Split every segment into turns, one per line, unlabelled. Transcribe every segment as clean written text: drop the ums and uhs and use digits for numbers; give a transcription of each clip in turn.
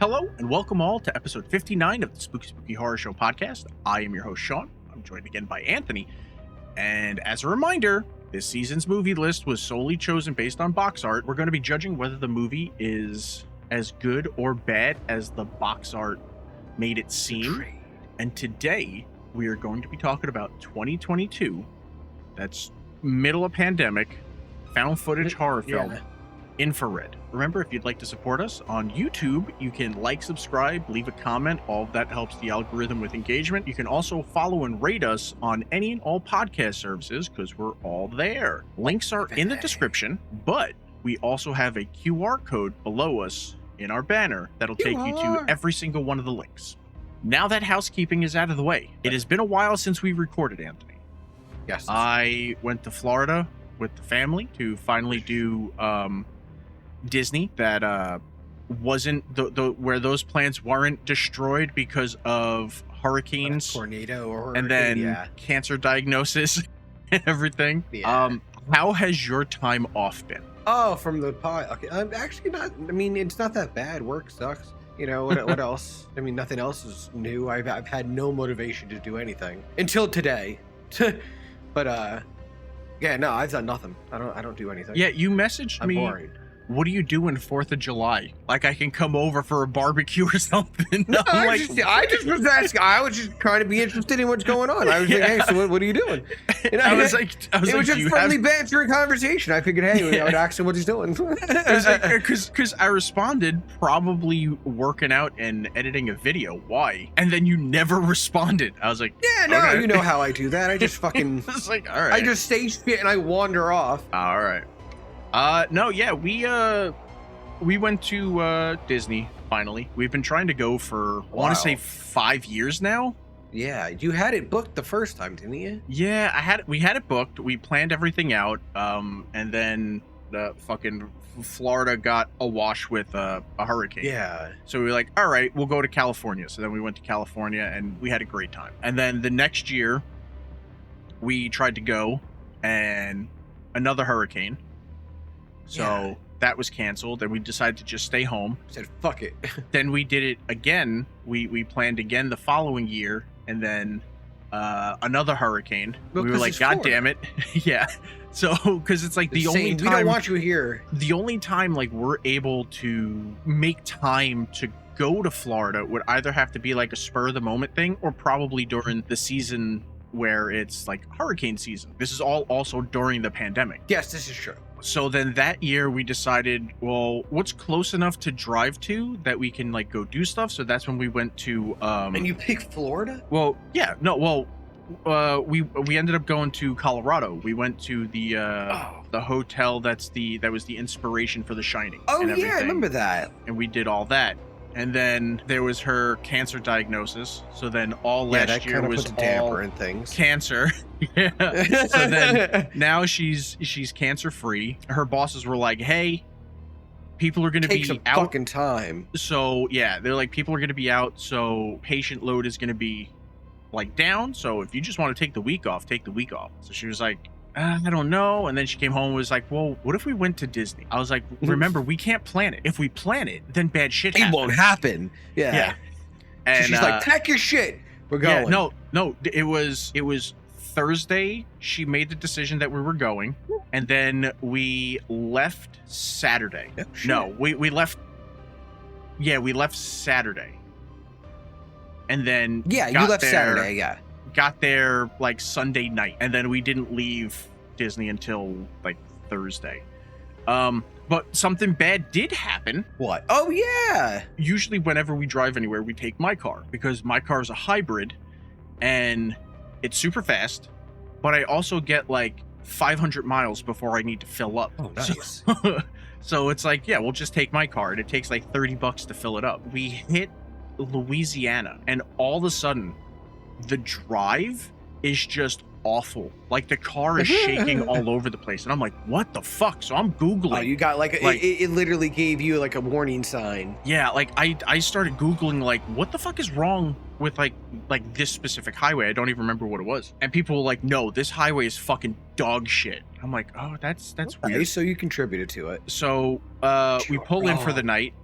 Hello, and welcome all to episode 59 of the Spooky Horror Show podcast. I am your host, Sean. I'm joined again by Anthony. And as a reminder, this season's movie list was solely chosen based on box art. We're going to be judging whether the movie is as good or bad as the box art made it seem. And today, we are going to be talking about 2022. That's middle of pandemic, found footage horror film. Infrared. Remember, if you'd like to support us on YouTube, you can like, subscribe, leave a comment. All of that helps the algorithm with engagement. You can also follow and rate us on any and all podcast services because we're all there. Links are in the description, but we also have a QR code below us in our banner that'll take you to every single one of the links. Now that housekeeping is out of the way, it has been a while since we recorded, Anthony.
Yes.
I went to Florida with the family to finally do Disney. That wasn't where those plans weren't destroyed because of hurricanes,
tornado, or
and then cancer diagnosis and everything. How has your time off been?
Oh, from the pod. Okay, I'm actually not. I mean, it's not that bad. Work sucks. You know what else? I mean, nothing else is new. I've had no motivation to do anything until today. But yeah, no, I've done nothing. I don't do anything.
Yeah, you messaged me.
I'm boring.
What are you doing 4th of July? Like I can come over for a barbecue or something.
No, I just was asking. I was just trying to be interested in what's going on. I was like, hey, so what are you doing? And
I was like,
it was just friendly banter and conversation. I figured, hey, I would ask him what he's doing.
Because I responded, probably working out and editing a video. Why? And then you never responded. I was like,
yeah, no, okay. You know how I do that. I just fucking.
It's like, all right.
I just say shit and I wander off.
All right. No, yeah, we went to Disney finally. We've been trying to go for I want to say 5 years now.
Yeah, you had it booked the first time, didn't you?
Yeah, we had it booked. We planned everything out. And then the fucking Florida got awash with a hurricane.
Yeah.
So we were like, all right, we'll go to California. So then we went to California and we had a great time. And then the next year we tried to go and another hurricane. So that was canceled, and we decided to just stay home.
Said, fuck it.
Then we did it again. We planned again the following year, and then another hurricane.
Well,
we were like, God damn it. Yeah. So, because it's like the only time...
We don't want you here.
The only time, like, we're able to make time to go to Florida would either have to be, like, a spur-of-the-moment thing, or probably during the season where it's, like, hurricane season. This is all also during the pandemic.
Yes, this is true.
So then that year we decided, well, what's close enough to drive to that we can like go do stuff? So that's when we went to
And you picked Florida?
Well, yeah, no, well, we ended up going to Colorado. We went to the hotel that was the inspiration for The Shining.
Oh yeah, I remember that.
And we did all that. And then there was her cancer diagnosis. So then all last year was
put the damper in things.
Cancer. Yeah. So then now she's cancer free. Her bosses were like, "Hey, people are going to be out."
Fucking time.
So yeah, they're like, people are going to be out. So patient load is going to be like down. So if you just want to take the week off, take the week off. So she was like, I don't know. And then she came home and was like, well, what if we went to Disney? I was like, remember, we can't plan it. If we plan it, then bad shit happens.
It won't happen. Yeah. And so she's like, pack your shit. We're going.
Yeah, no. It was Thursday. She made the decision that we were going. And then we left Saturday.
Oh,
no, we left. Yeah, we left Saturday. And then
you left Saturday. Yeah.
Got there like Sunday night, and then we didn't leave Disney until like Thursday. But something bad did happen.
What? Oh yeah.
Usually whenever we drive anywhere, we take my car because my car is a hybrid and it's super fast, but I also get like 500 miles before I need to fill up.
Oh, nice.
So it's like, yeah, we'll just take my car, and it takes like $30 to fill it up. We hit Louisiana, and all of a sudden the drive is just awful. Like the car is shaking all over the place, and I'm like, what the fuck? So I'm Googling.
Oh, you got like it literally gave you like a warning sign.
Yeah, like I started Googling like, what the fuck is wrong with like this specific highway? I don't even remember what it was. And people were like, no, this highway is fucking dog shit. I'm like, oh, that's
okay,
weird.
So you contributed to it.
So we pull in for the night,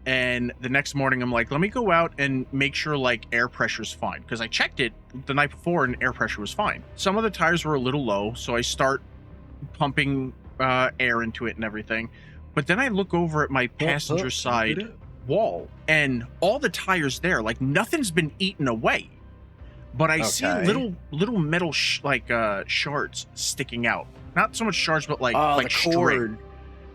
And the next morning I'm like, let me go out and make sure like air pressure's fine, because I checked it the night before and air pressure was fine. Some of the tires were a little low, so I start pumping air into it and everything. But then I look over at my passenger side wall, and all the tires there, like nothing's been eaten away, but I see little metal shards sticking out. Not so much shards, but like string.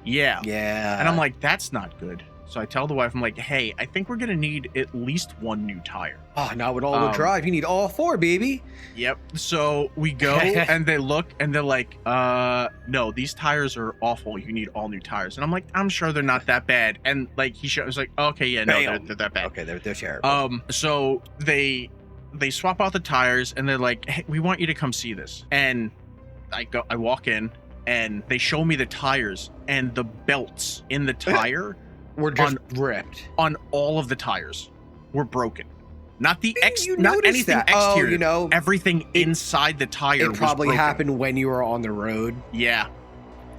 Yeah. And I'm like, that's not good. So I tell the wife, I'm like, hey, I think we're gonna need at least one new tire.
Oh, not with all-wheel drive. You need all four, baby.
Yep. So we go and they look and they're like, no, these tires are awful. You need all new tires. And I'm like, I'm sure they're not that bad. And like he was like, okay, yeah, no, they're that bad.
Okay, they're terrible.
So they swap out the tires and they're like, hey, we want you to come see this. And I walk in and they show me the tires, and the belts in the tire
were just ripped.
On all of the tires were broken. Not the
not
anything
that.
exterior. Everything inside the tire was
probably
broken.
happened when you were on the road.
Yeah.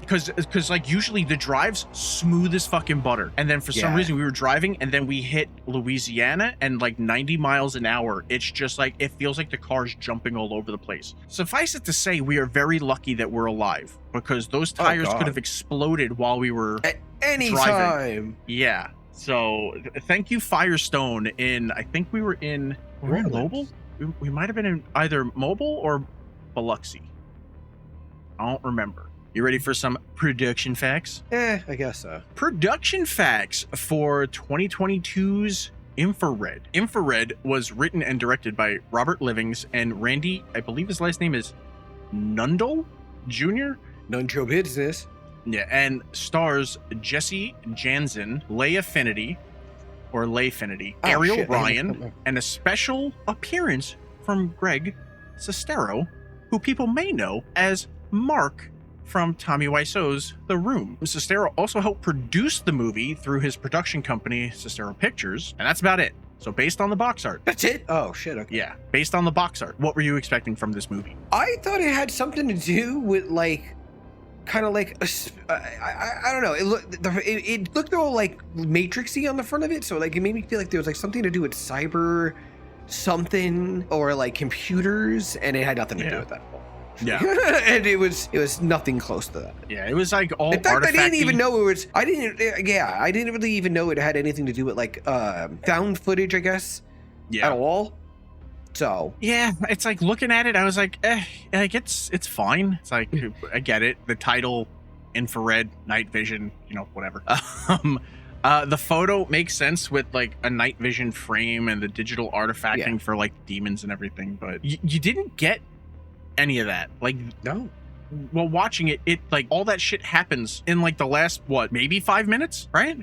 Because like usually the drive's smooth as fucking butter, and then for some reason we were driving and then we hit Louisiana and like 90 miles an hour. It's just like it feels like the car's jumping all over the place. Suffice it to say, we are very lucky that we're alive, because those tires could have exploded while we were
at any
driving.
time.
Yeah. So thank you, Firestone. I think we were in Mobile. We might have been in either Mobile or Biloxi. I don't remember. You ready for some production facts?
I guess so.
Production facts for 2022's Infrared. Infrared was written and directed by Robert Livings and Randy, I believe his last name is Nundle Jr.
None your business.
Yeah, and stars Jesse Jansen, Leigh Affinity, Ariel Ryan, and a special appearance from Greg Sestero, who people may know as Mark from Tommy Wiseau's The Room. Sestero also helped produce the movie through his production company, Sestero Pictures, and that's about it. So based on the box art.
That's it? Oh, shit, okay.
Yeah, based on the box art. What were you expecting from this movie?
I thought it had something to do with, like, kind of like, I don't know. It looked all, like, Matrixy on the front of it, so, like, it made me feel like there was, like, something to do with cyber something or, like, computers, and it had nothing to do with that.
Yeah.
And it was nothing close to that.
Yeah, it was like all
in fact, I didn't even know it was I didn't really even know it had anything to do with like found footage, I guess.
Yeah.
At all. So
yeah, it's like looking at it, I was like, like it's fine. It's like I get it. The title, infrared, night vision, whatever. The photo makes sense with like a night vision frame and the digital artifacting for like demons and everything, but you didn't get any of that. Like,
no.
While watching it like all that shit happens in like the last maybe 5 minutes, right?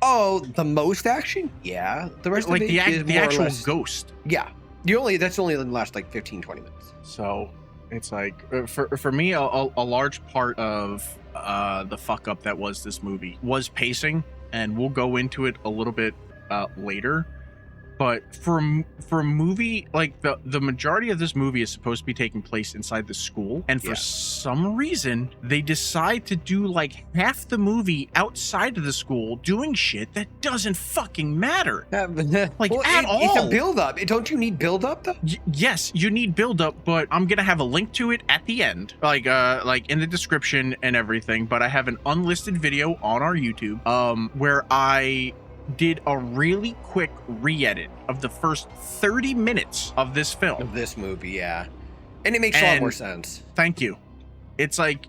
Oh, the most action? Yeah. The rest
like
of it is
the actual ghost.
Yeah. That's only in the last like 15-20 minutes.
So it's like for me a large part of the fuck up that was this movie was pacing, and we'll go into it a little bit later. But for a movie, like the majority of this movie is supposed to be taking place inside the school, and for some reason they decide to do like half the movie outside of the school doing shit that doesn't fucking matter, like at all.
It's a build up. Don't you need build up though?
Yes, you need build up, but I'm gonna have a link to it at the end, like in the description and everything. But I have an unlisted video on our YouTube, where I did a really quick re-edit of the first 30 minutes of this film.
Of this movie, yeah. And it makes a lot more sense.
Thank you. It's like,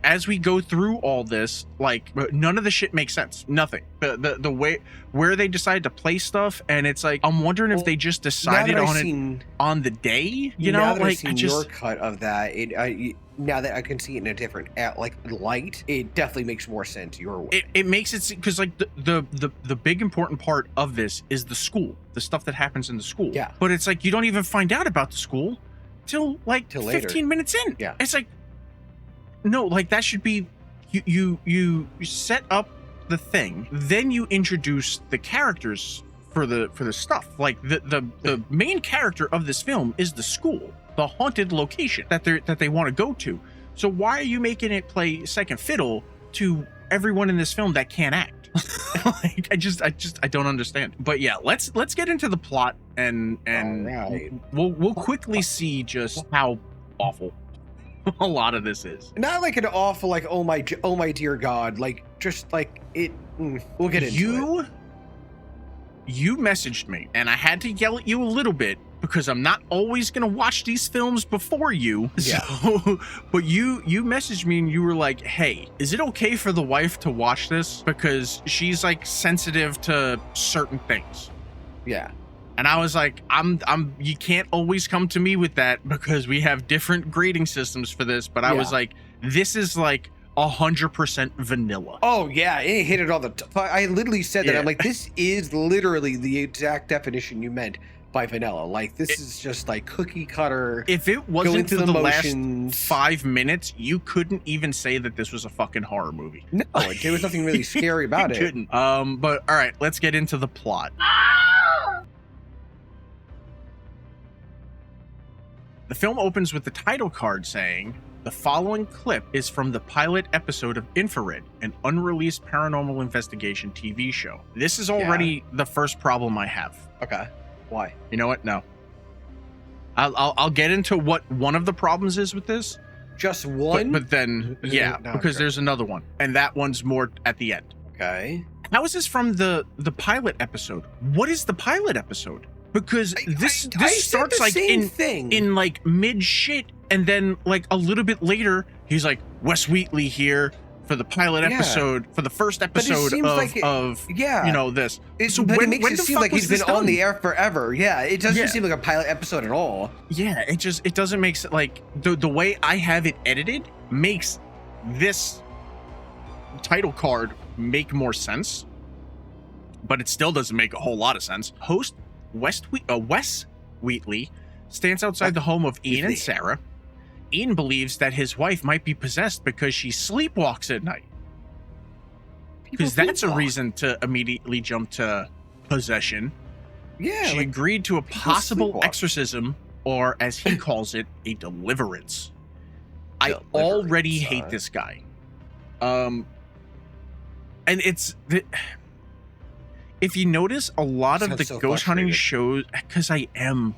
as we go through all this, like, none of the shit makes sense. Nothing. The way, where they decide to play stuff, and it's like, I'm wondering if they just decided on it on the day,
Now that I've seen your cut of that, now that I can see it in a different light, it definitely makes more sense your way.
It makes it because like the big important part of this is the school, the stuff that happens in the school.
Yeah.
But it's like you don't even find out about the school till 15
later.
minutes in.
Yeah.
It's like no, like that should be you set up the thing, then you introduce the characters for the stuff. Like the main character of this film is the school, the haunted location that they want to go to. So why are you making it play second fiddle to everyone in this film that can't act? Like I don't understand. But yeah, let's get into the plot and
Alright.
we'll quickly see just how awful a lot of this is.
Not like an awful, like, oh my dear God, like, just like it. We'll get into it.
You messaged me, and I had to yell at you a little bit because I'm not always gonna watch these films before you.
Yeah.
So, but you messaged me and you were like, "Hey, is it okay for the wife to watch this because she's like sensitive to certain things?"
Yeah.
And I was like, I'm you can't always come to me with that because we have different grading systems for this. But I was like, this is like 100% vanilla.
Oh yeah, it hit it all the I literally said that. I'm like, this is literally the exact definition you meant by vanilla. Like, this is just like cookie cutter.
If it wasn't for the
motions.
last 5 minutes, you couldn't even say that this was a fucking horror movie.
No, there was nothing really scary about it.
Couldn't. But all right, let's get into the plot. The film opens with the title card saying, "The following clip is from the pilot episode of Infrared, an unreleased paranormal investigation TV show." This is already the first problem I have.
Okay. Why?
You know what? No. I'll get into what one of the problems is with this.
Just one?
But then, yeah,
No,
because
okay.
there's another one. And that one's more at the end.
Okay.
How is this from the pilot episode? What is the pilot episode? Because this starts like in like mid shit, and then like a little bit later, he's like, "Wes Wheatley here for the pilot episode, for the first episode of
yeah,
you know, this."
So but it makes it seem like he's been on the air forever. Yeah, it doesn't seem like a pilot episode at all.
Yeah, it doesn't make sense. Like the way I have it edited makes this title card make more sense, but it still doesn't make a whole lot of sense. Host Wes Wheatley stands outside the home of Ian and Sarah. Ian believes that his wife might be possessed because she sleepwalks at night. Because that's a reason to immediately jump to possession.
Yeah.
She agreed to a possible exorcism, or as he calls it, a deliverance. I already hate this guy. And it's if you notice, a lot of the ghost hunting shows, because I am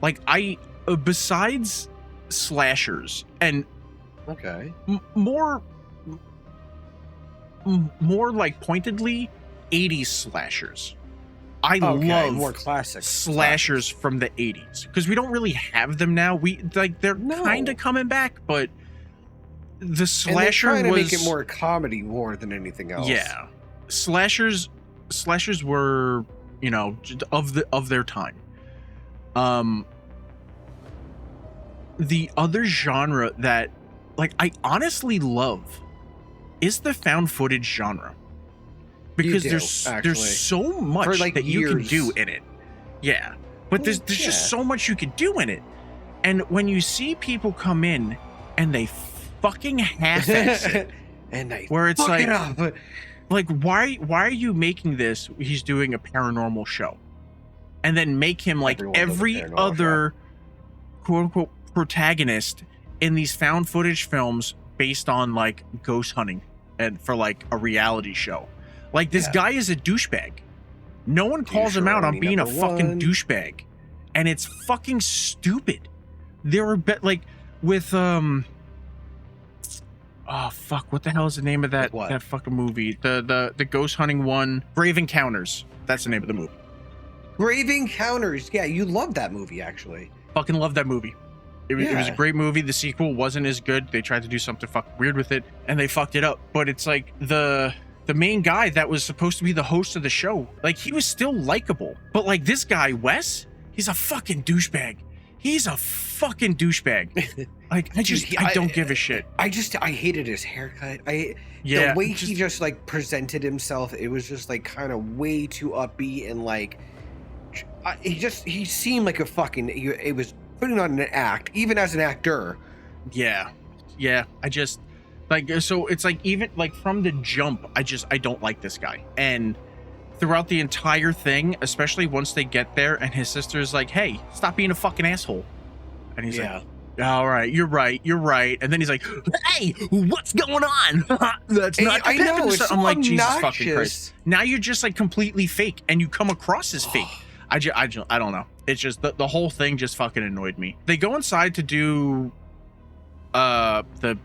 like, besides slashers and more like pointedly 80s slashers, I love
more classic
slashers from the 80s because we don't really have them now. We like they're kind of coming back, but the slasher
and they're trying
was
to make it more comedy more than anything else.
Yeah, slashers were, you know, of their time. The other genre that like I honestly love is the found footage genre, because there's so much
like
that you can do in it. Yeah, but there's just so much you can do in it, and when you see people come in and they fucking half-ass it,
and they
where it's like,
like
why are you making this? He's doing a paranormal show, and then make him like every other quote unquote protagonist in these found footage films based on like ghost hunting and for like a reality show. Like this guy is a douchebag. No one calls him out on being a fucking douchebag, and it's fucking stupid. There were like with oh fuck, what the hell is the name of that fucking movie? The ghost hunting one, Grave Encounters. That's the name of the movie.
Grave Encounters. Yeah, you love that movie actually.
Fucking love that movie. It was a great movie. The sequel wasn't as good. They tried to do something fucking weird with it, and they fucked it up. But it's like the main guy that was supposed to be the host of the show, like he was still likable. But like this guy, Wes, he's a fucking douchebag. He's a fucking douchebag. Like I don't give a shit.
I hated his haircut. The way he just like presented himself, it was just like kind of way too upbeat, and like he seemed like a fucking. It was putting on an act, even as an actor.
Yeah. I just like, so it's like, even like from the jump, I don't like this guy. And throughout the entire thing, especially once they get there and his sister's like, "Hey, stop being a fucking asshole," and he's like, All right, you're right. And then he's like, hey, what's going on? That's not.
I know. It's so
I'm like, Jesus
obnoxious.
fucking Christ. Now you're just like completely fake, and you come across as fake. I don't know. It's just the whole thing just fucking annoyed me. They go inside to do the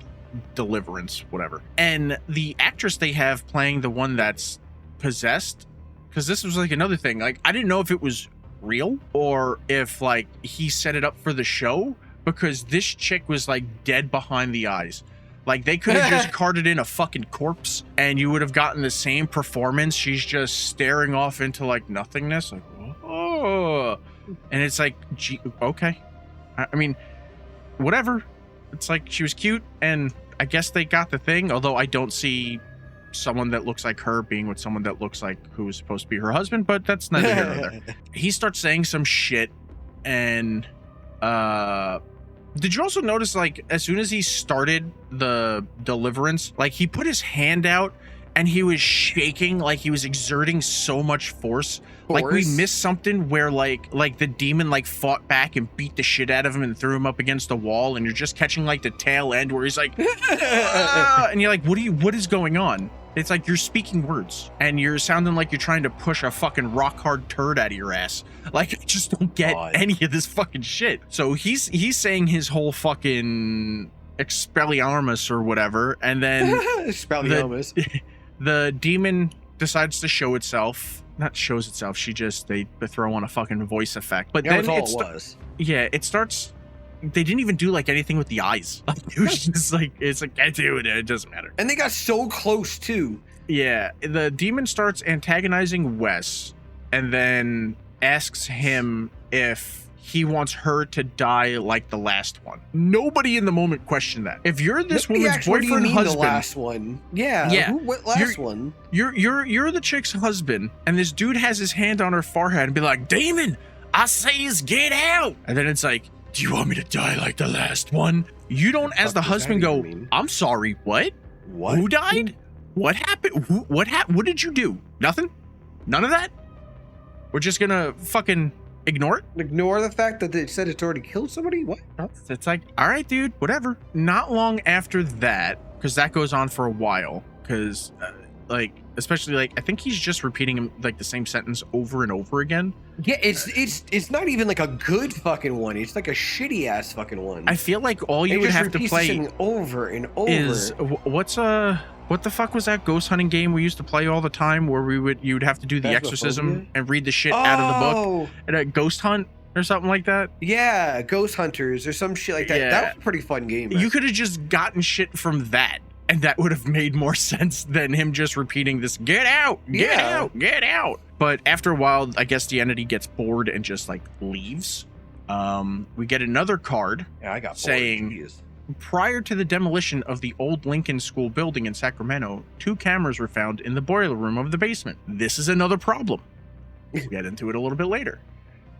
deliverance, whatever, and the actress they have playing the one that's possessed, because this was like another thing. Like, I didn't know if it was real or if like he set it up for the show, because this chick was like dead behind the eyes. Like, they could have just carted in a fucking corpse and you would have gotten the same performance. She's just staring off into like nothingness, like, oh, and it's like, gee, okay. I mean, whatever. It's like, she was cute, and I guess they got the thing, although I don't see someone that looks like her being with someone that looks like who is supposed to be her husband, but that's neither here nor there. He starts saying some shit, and did you also notice, like, as soon as he started the deliverance, like, he put his hand out and he was shaking, like he was exerting so much force. Like, we missed something where like the demon like fought back and beat the shit out of him and threw him up against a wall, and you're just catching like the tail end where he's like, ah! And you're like, what is going on? It's like you're speaking words and you're sounding like you're trying to push a fucking rock hard turd out of your ass. Like, I just don't get any of this fucking shit. So he's saying his whole fucking Expelliarmus or whatever, and then
Expelliarmus.
The demon decides to show itself. Not shows itself. They throw on a fucking voice effect. But then
it was.
Yeah, it starts. They didn't even do like anything with the eyes. It was just like, it's like, I do it. It doesn't matter.
And they got so close too.
Yeah, the demon starts antagonizing Wes, and then asks him if he wants her to die like the last one. Nobody in the moment questioned that. If you're this woman's boyfriend, husband,
the last one. Yeah. What last one?
You're the chick's husband, and this dude has his hand on her forehead and be like, Damon, I says get out. And then it's like, do you want me to die like the last one? You don't, as the husband, go, I'm sorry, what? Who died? What happened? What happened? What did you do? Nothing? None of that? We're just gonna fucking ignore it?
Ignore the fact that they said it's already killed somebody? What?
It's like, all right, dude, whatever. Not long after that, because that goes on for a while, because like, especially like, I think he's just repeating like the same sentence over and over again.
Yeah, it's not even like a good fucking one. It's like a shitty ass fucking one.
I feel like all you would have to play
over and over
is what the fuck was that ghost hunting game we used to play all the time, where you'd have to do the exorcism and read the shit out of the book, and a ghost hunt or something like that?
Yeah, Ghost Hunters or some shit like that. Yeah. That was a pretty fun game.
You could have just gotten shit from that, and that would have made more sense than him just repeating this, get out, get out, get out. But after a while, I guess the entity gets bored and just like leaves. We get another card saying, prior to the demolition of the old Lincoln School building in Sacramento, 2 cameras were found in the boiler room of the basement. This is another problem. We'll get into it a little bit later.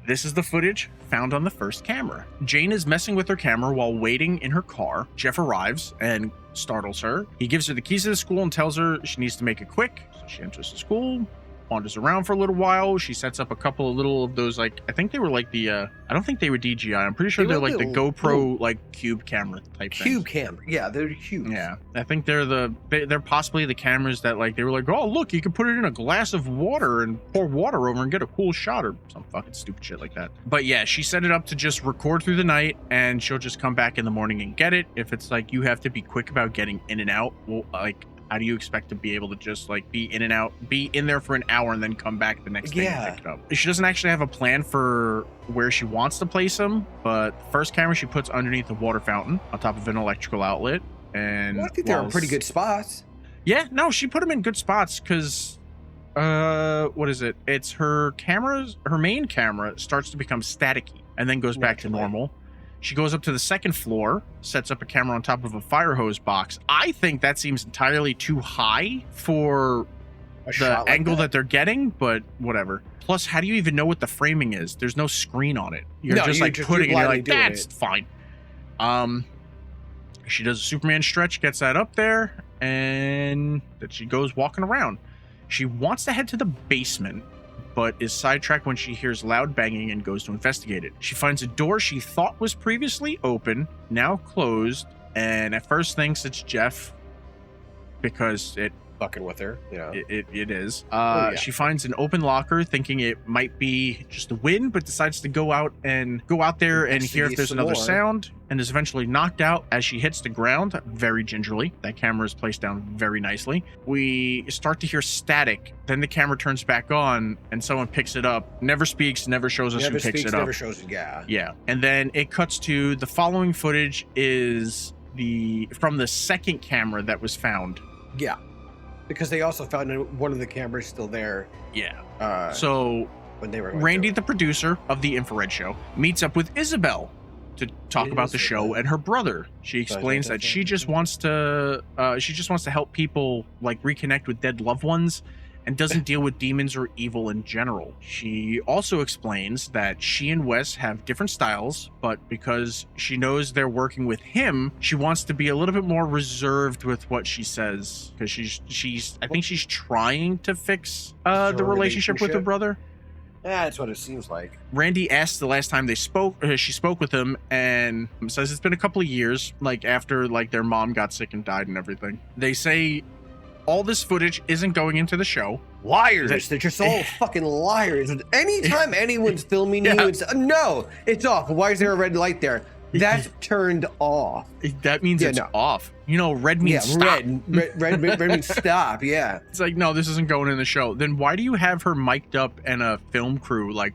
This is the footage found on the first camera. Jane is messing with her camera while waiting in her car. Jeff arrives and startles her. He gives her the keys to the school and tells her she needs to make it quick. So she enters the school, wanders around for a little while. She sets up a couple of little of those, like, I think they were like the I don't think they were DJI. I'm pretty sure they're like the GoPro like cube camera type
cube camera. Yeah, they're huge.
Yeah, I think they're possibly the cameras that like they were like, oh look, you can put it in a glass of water and pour water over and get a cool shot or some fucking stupid shit like that. But yeah, she set it up to just record through the night, and she'll just come back in the morning and get it. If it's like you have to be quick about getting in and out, well, like, how do you expect to be able to just like be in and out, be in there for an hour and then come back the next day and pick it up? She doesn't actually have a plan for where she wants to place them, but the first camera she puts underneath the water fountain on top of an electrical outlet. And
I think they're in pretty good spots.
Yeah, no, she put them in good spots because what is it? It's her main camera starts to become staticky and then goes back to normal. She goes up to the second floor, sets up a camera on top of a fire hose box. I think that seems entirely too high for the angle that they're getting, but whatever. Plus, how do you even know what the framing is? There's no screen on it. You're just putting it, you're like, that's fine. She does a Superman stretch, gets that up there, and then she goes walking around. She wants to head to the basement, but is sidetracked when she hears loud banging and goes to investigate it. She finds a door she thought was previously open, now closed, and at first thinks it's Jeff because it
Fucking with her,
it is.
Yeah.
She finds an open locker, thinking it might be just the wind, but decides to go out there and hear if there's another sound, and is eventually knocked out as she hits the ground very gingerly. That camera is placed down very nicely. We start to hear static, then the camera turns back on and someone picks it up. Never speaks, never shows us who picks it up.
Never shows it.
Yeah. And then it cuts to the following footage is from the second camera that was found.
Yeah. Because they also found one of the cameras still there.
Yeah. So
when they were
Randy, the producer of the infrared show, meets up with Isabel to talk about the show and her brother. She explains that she just wants to help people like reconnect with dead loved ones and doesn't deal with demons or evil in general. She also explains that she and Wes have different styles, but because she knows they're working with him, she wants to be a little bit more reserved with what she says, because I think she's trying to fix the relationship with her brother.
Yeah, that's what it seems like.
Randy asked the last time she spoke with him, and says it's been a couple of years, like after like their mom got sick and died and everything. They say all this footage isn't going into the show.
Liars. They're just all fucking liars. Anytime anyone's filming you, no, it's off. Why is there a red light there? That's turned off.
That means it's off. Red means stop.
Red means stop, yeah.
It's like, no, this isn't going in the show. Then why do you have her mic'd up and a film crew like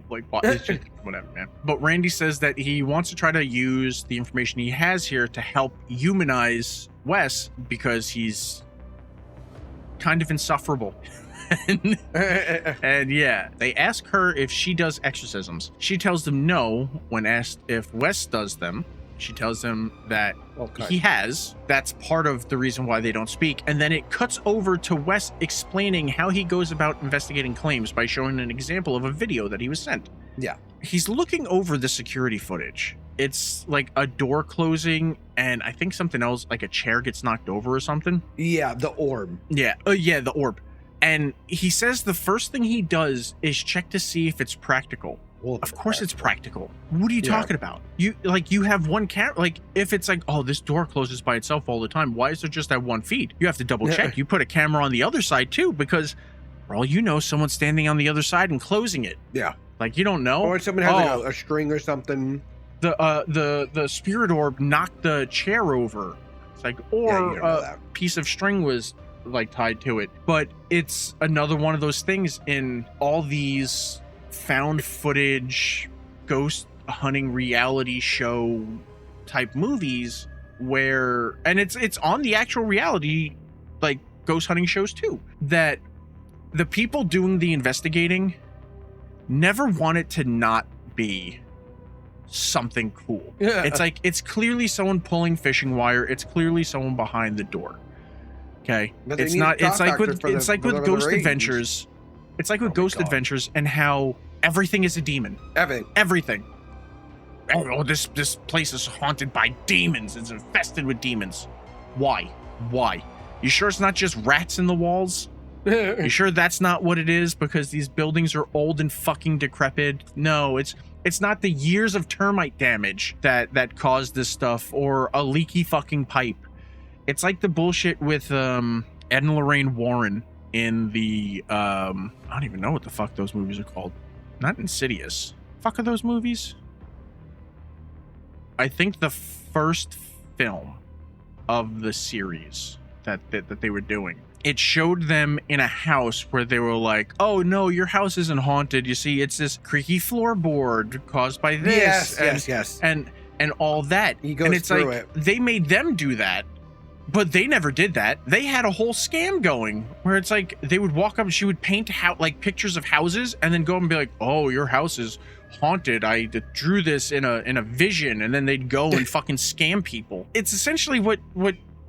what? It's just, whatever, man. But Randy says that he wants to try to use the information he has here to help humanize Wes because he's kind of insufferable. And yeah, they ask her if she does exorcisms. She tells them no. When asked if Wes does them, she tells them that he has. That's part of the reason why they don't speak. And then it cuts over to Wes explaining how he goes about investigating claims by showing an example of a video that he was sent.
Yeah.
He's looking over the security footage. It's like a door closing, and I think something else, like a chair gets knocked over or something.
Yeah, the orb.
Yeah. The orb. And he says the first thing he does is check to see if it's practical. Well, of course it's practical. What are you talking about? You have one camera. Like, if it's like, oh, this door closes by itself all the time, why is there just that one feed? You have to double check. You put a camera on the other side too, because for all you know, someone's standing on the other side and closing it.
Yeah.
Like, you don't know.
Or someone has like a string or something.
The spirit orb knocked the chair over. It's like, or a piece of string was like tied to it. But it's another one of those things in all these found footage, ghost hunting reality show type movies where, and it's on the actual reality, like ghost hunting shows too, that the people doing the investigating never want it to not be something cool. It's like, it's clearly someone pulling fishing wire. It's clearly someone behind the door. Okay. It's not, it's like with Ghost Adventures. It's like with Ghost Adventures and how everything is a demon. Everything. Oh, this place is haunted by demons. It's infested with demons. Why? You sure it's not just rats in the walls? You sure that's not what it is? Because these buildings are old and fucking decrepit. No, it's not the years of termite damage that caused this stuff, or a leaky fucking pipe. It's like the bullshit with Ed and Lorraine Warren in the I don't even know what the fuck those movies are called. Not Insidious. Fuck are those movies? I think the first film of the series that they were doing, it showed them in a house where they were like, oh no, your house isn't haunted. You see, it's this creaky floorboard caused by this.
Yes.
And all that.
He goes
and it's
through
like,
it.
They made them do that, but they never did that. They had a whole scam going where it's like, they would walk up and she would paint like pictures of houses and then go up and be like, oh, your house is haunted. I drew this in a vision. And then they'd go and fucking scam people. It's essentially what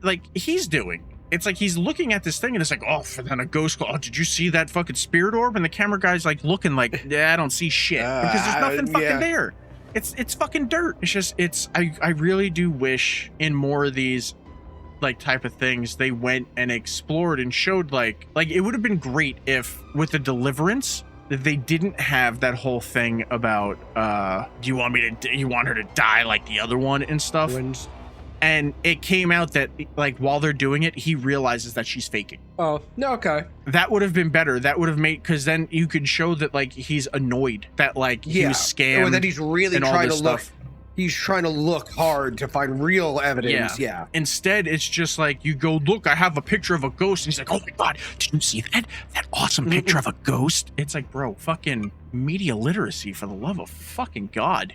like he's doing. It's like he's looking at this thing and it's like, oh, for then a ghost call. Oh, did you see that fucking spirit orb? And the camera guy's like looking like, yeah, I don't see shit, because there's nothing fucking there. It's fucking dirt. It's just, I really do wish in more of these like type of things they went and explored and showed like it would have been great if with the Deliverance they didn't have that whole thing about do you want her to die like the other one and stuff.
Twins.
And it came out that like while they're doing it, he realizes that she's faking.
Oh, no, okay.
That would have been better. That would have made, because then you could show that like he's annoyed that like he was scammed,
or that he's really
and all
trying to
this
look.
stuff.
He's trying to look hard to find real evidence. Yeah.
Instead, it's just like you go, look, I have a picture of a ghost, and he's like, oh my god, did you see that awesome picture of a ghost? It's like, bro, fucking media literacy, for the love of fucking god.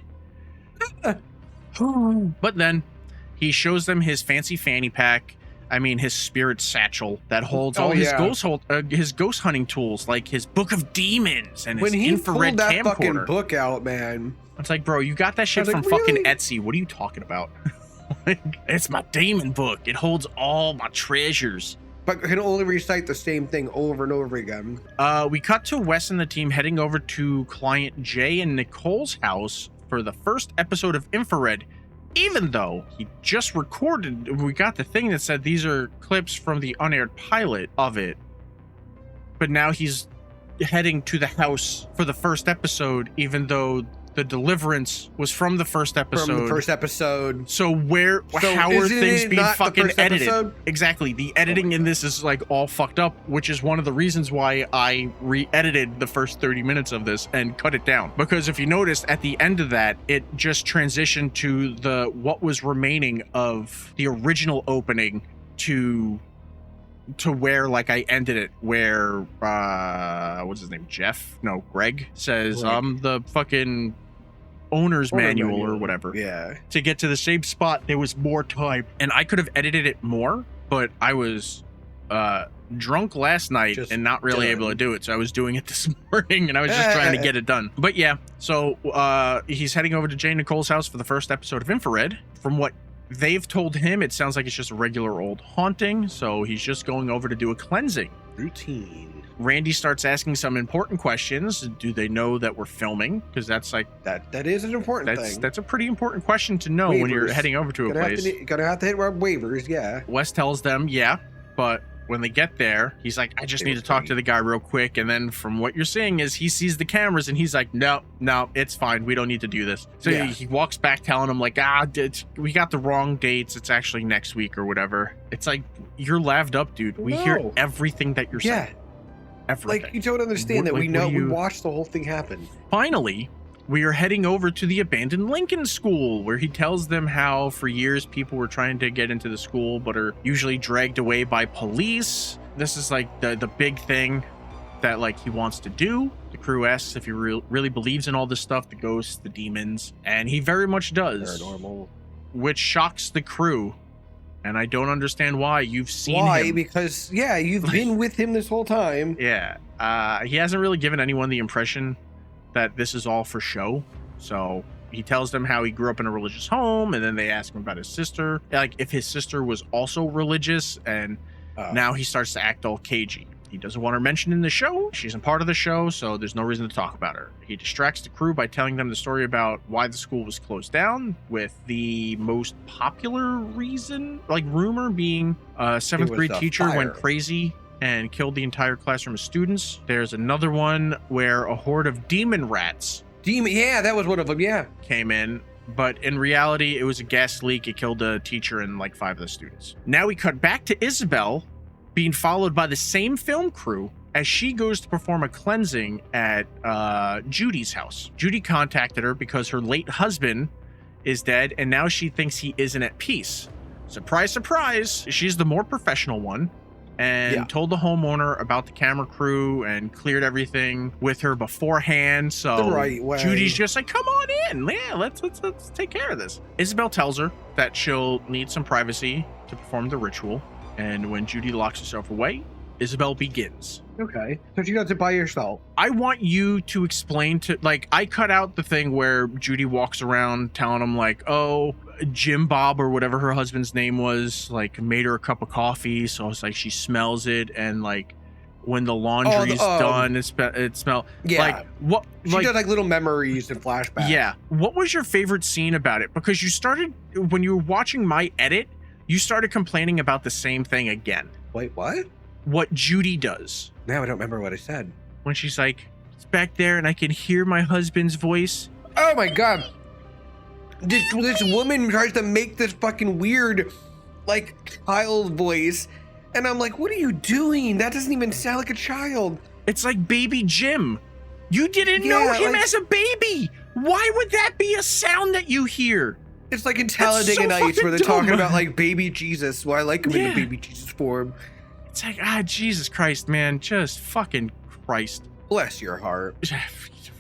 But then he shows them his fancy fanny pack. I mean, his spirit satchel that holds all his ghost hunting tools, like his book of demons and his infrared camcorder. When he pulled that fucking
book out, man,
it's like, bro, you got that shit from fucking Etsy. What are you talking about? It's my demon book. It holds all my treasures.
But can only recite the same thing over and over again.
We cut to Wes and the team heading over to client Jay and Nicole's house for the first episode of Infrared. Even though he just recorded, we got the thing that said these are clips from the unaired pilot of it. But now he's heading to the house for the first episode, even though the deliverance was from the first episode.
From the first episode.
So how are things being fucking edited? Episode? Exactly. The editing in this is like all fucked up, which is one of the reasons why I re-edited the first 30 minutes of this and cut it down. Because if you noticed at the end of that, it just transitioned to what was remaining of the original opening to where like I ended it, where what's his name? Greg says the fucking owner's manual or whatever.
Yeah.
To get to the same spot, there was more time, and I could have edited it more, but I was drunk last night and not really able to do it, so I was doing it this morning, and I was just trying to get it done. But yeah, so he's heading over to Jay and Nicole's house for the first episode of Infrared. From what they've told him, it sounds like it's just a regular old haunting, so he's just going over to do a cleansing.
Routine.
Randy starts asking some important questions. Do they know that we're filming? Because that's like...
That is an important thing.
That's a pretty important question to know when you're heading over to a place.
Gonna have to hit waivers, yeah.
Wes tells them, yeah, but when they get there, he's like, I just need to talk to the guy real quick. And then from what you're seeing is he sees the cameras and he's like, no, it's fine. We don't need to do this. So he walks back telling them like, we got the wrong dates. It's actually next week or whatever. It's like, you're laved up, dude. We hear everything that you're saying. Everything.
Like, you don't understand that we watched the whole thing happen.
Finally, we are heading over to the abandoned Lincoln School, where he tells them how for years people were trying to get into the school but are usually dragged away by police. This is like the big thing that like he wants to do. The crew asks if he really believes in all this stuff, the ghosts, the demons, and he very much does.
Paranormal.
Which shocks the crew. And I don't understand why. You've seen him.
Why? Because, you've been with him this whole time.
Yeah. He hasn't really given anyone the impression that this is all for show. So he tells them how he grew up in a religious home, and then they ask him about his sister. Like, if his sister was also religious, and now he starts to act all cagey. He doesn't want her mentioned in the show. She isn't part of the show, so there's no reason to talk about her. He distracts the crew by telling them the story about why the school was closed down, with the most popular reason, like rumor, being a 7th grade teacher went crazy and killed the entire classroom of students. There's another one where a horde of demon rats.
That was one of them,
came in. But in reality, it was a gas leak. It killed a teacher and like 5 of the students. Now we cut back to Isabel being followed by the same film crew as she goes to perform a cleansing at Judy's house. Judy contacted her because her late husband is dead, and now she thinks he isn't at peace. Surprise, surprise, she's the more professional one, and told the homeowner about the camera crew and cleared everything with her beforehand. So
the right way.
Judy's just like, come on in. Yeah, let's take care of this. Isabel tells her that she'll need some privacy to perform the ritual. And when Judy locks herself away, Isabel begins.
Okay. So she does it by herself.
I want you to explain to, like, I cut out the thing where Judy walks around telling him, like, oh, Jim Bob or whatever her husband's name was, like, made her a cup of coffee. So it's like she smells it. And, like, when the laundry's done, it smells.
Yeah.
Like, what?
She does, like, little memories and flashbacks.
Yeah. What was your favorite scene about it? Because you started, when you were watching my edit, you started complaining about the same thing again.
Wait, what?
What Judy does.
Now I don't remember what I said.
When she's like, It's back there, and I can hear my husband's voice.
Oh my god. This woman tries to make this fucking weird, like, child voice. And I'm like, what are you doing? That doesn't even sound like a child.
It's like Baby Jim. You didn't know him as a baby. Why would that be a sound that you hear?
It's like in Talladega Nights where they're talking about like baby Jesus. Well, I like him in the baby Jesus form.
It's like, Jesus Christ, man. Just fucking Christ.
Bless your heart.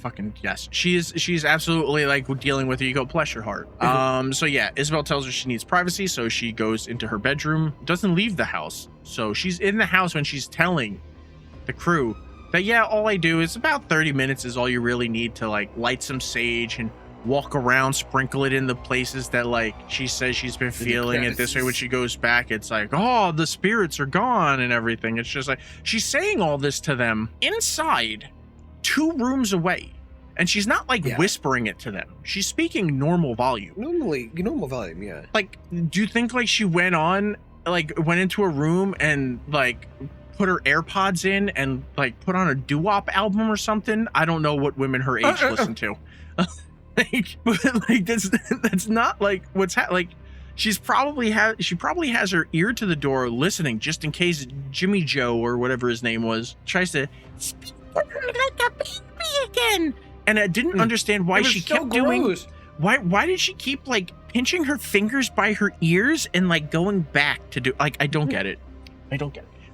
Fucking yes. She's absolutely like dealing with it. You go, bless your heart. So yeah, Isabel tells her she needs privacy, so she goes into her bedroom, doesn't leave the house. So she's in the house when she's telling the crew that, yeah, all I do is about 30 minutes is all you really need to like light some sage and walk around, sprinkle it in the places that like she says she's been feeling it. This way when she goes back, it's like, oh, the spirits are gone and everything. It's just like she's saying all this to them inside 2 rooms away, and she's not like whispering it to them. She's speaking normal volume.
Normal volume, yeah.
Like, do you think like she went into a room and like put her AirPods in and like put on a doo-wop album or something? I don't know what women her age listen to. Like that's not like what's like. She probably has her ear to the door listening just in case Jimmy Joe or whatever his name was tries to speak to her like a baby again. And I didn't understand why she kept doing. Why did she keep like pinching her fingers by her ears and like going back to do like I don't get it.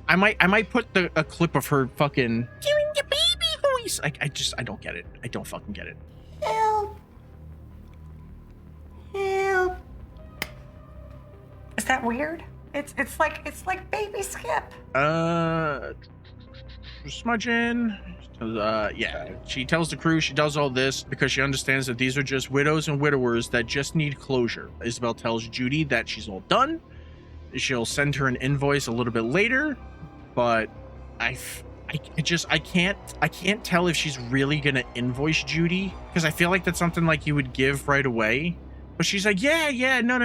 I might put a clip of her fucking doing the baby voice. Like I don't get it. I don't fucking get it.
Help. Is that weird? It's like baby Skip.
Smudging. Yeah, she tells the crew she does all this because she understands that these are just widows and widowers that just need closure. Isabel tells Judy that she's all done. She'll send her an invoice a little bit later, but I can't tell if she's really gonna invoice Judy, because I feel like that's something like you would give right away. But she's like, yeah, no,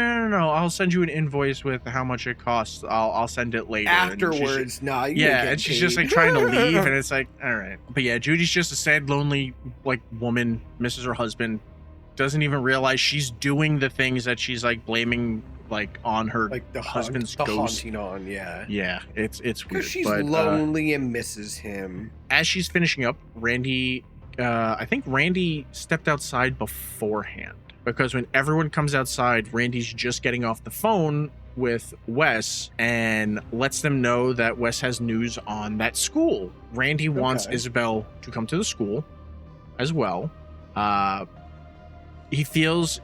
I'll send you an invoice with how much it costs. I'll send it later.
Afterwards,
and she's just like trying to leave, and it's like, all right. But yeah, Judy's just a sad, lonely like woman, misses her husband, doesn't even realize she's doing the things that she's like blaming like on her
like the
husband's
the
ghost.
Haunting on,
yeah, it's weird.
Because she's lonely and misses him.
As she's finishing up, Randy, I think Randy stepped outside beforehand. Because when everyone comes outside, Randy's just getting off the phone with Wes and lets them know that Wes has news on that school. Randy wants Isabel to come to the school as well. He feels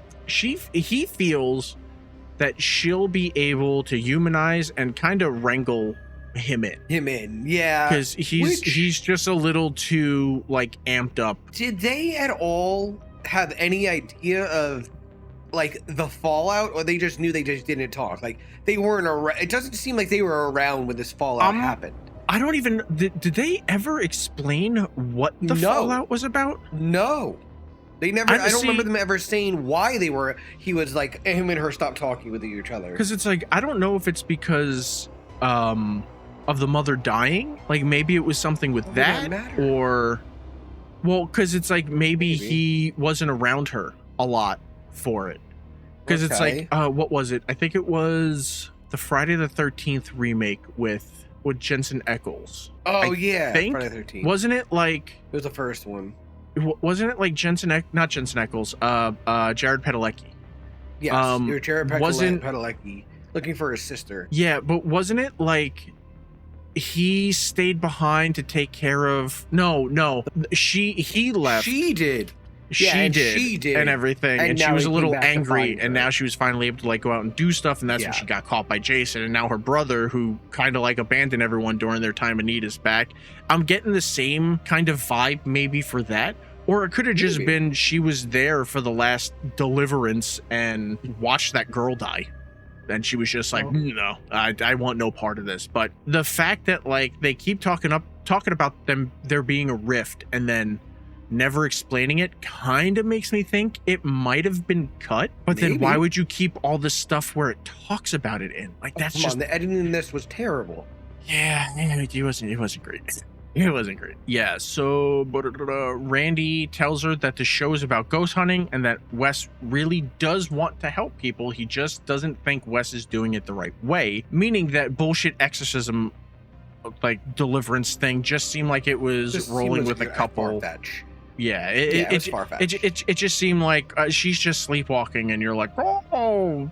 that she'll be able to humanize and kind of wrangle him in.
Yeah.
Because he's just a little too like amped up.
Did they at all have any idea of like the fallout, or they just knew they just didn't talk? Like they weren't around. It doesn't seem like they were around when this fallout happened. I don't even
did they ever explain what the fallout was about?
No, they never. I don't remember them ever saying why they were. He was like, him and her stopped talking with each other.
Because it's like, I don't know if it's because of the mother dying, like maybe it was something with that, or well, because it's like maybe he wasn't around her a lot for it, because it's like what was it? I think it was the Friday the 13th remake with Jensen Ackles.
Oh, yeah,
Friday the 13th. Wasn't it like
it was the first one?
Wasn't it like not Jensen Ackles, Jared Padalecki?
Yes, you're Jared Padalecki looking for his sister.
Yeah, but wasn't it like he stayed behind to take care of? No, he left.
She did.
She did and everything, and she was a little angry, and now she was finally able to like go out and do stuff, and that's when she got caught by Jason, and now her brother, who kind of like abandoned everyone during their time of need, is back. I'm getting the same kind of vibe maybe for that, or it could have just been she was there for the last deliverance and watched that girl die. And she was just like, no, I want no part of this. But the fact that like they keep talking about there being a rift and then never explaining it kind of makes me think it might have been cut. But then why would you keep all this stuff where it talks about it in? Like that's just
the editing in this was terrible.
Yeah, it wasn't great. It wasn't great. Yeah, so Randy tells her that the show is about ghost hunting and that Wes really does want to help people. He just doesn't think Wes is doing it the right way, meaning that bullshit exorcism, like deliverance thing, just seemed like it was
Just
rolling
seems
with a
like
couple.
far-fetched.
Yeah,
It was far-fetched.
it just seemed like she's just sleepwalking, and you're like, oh,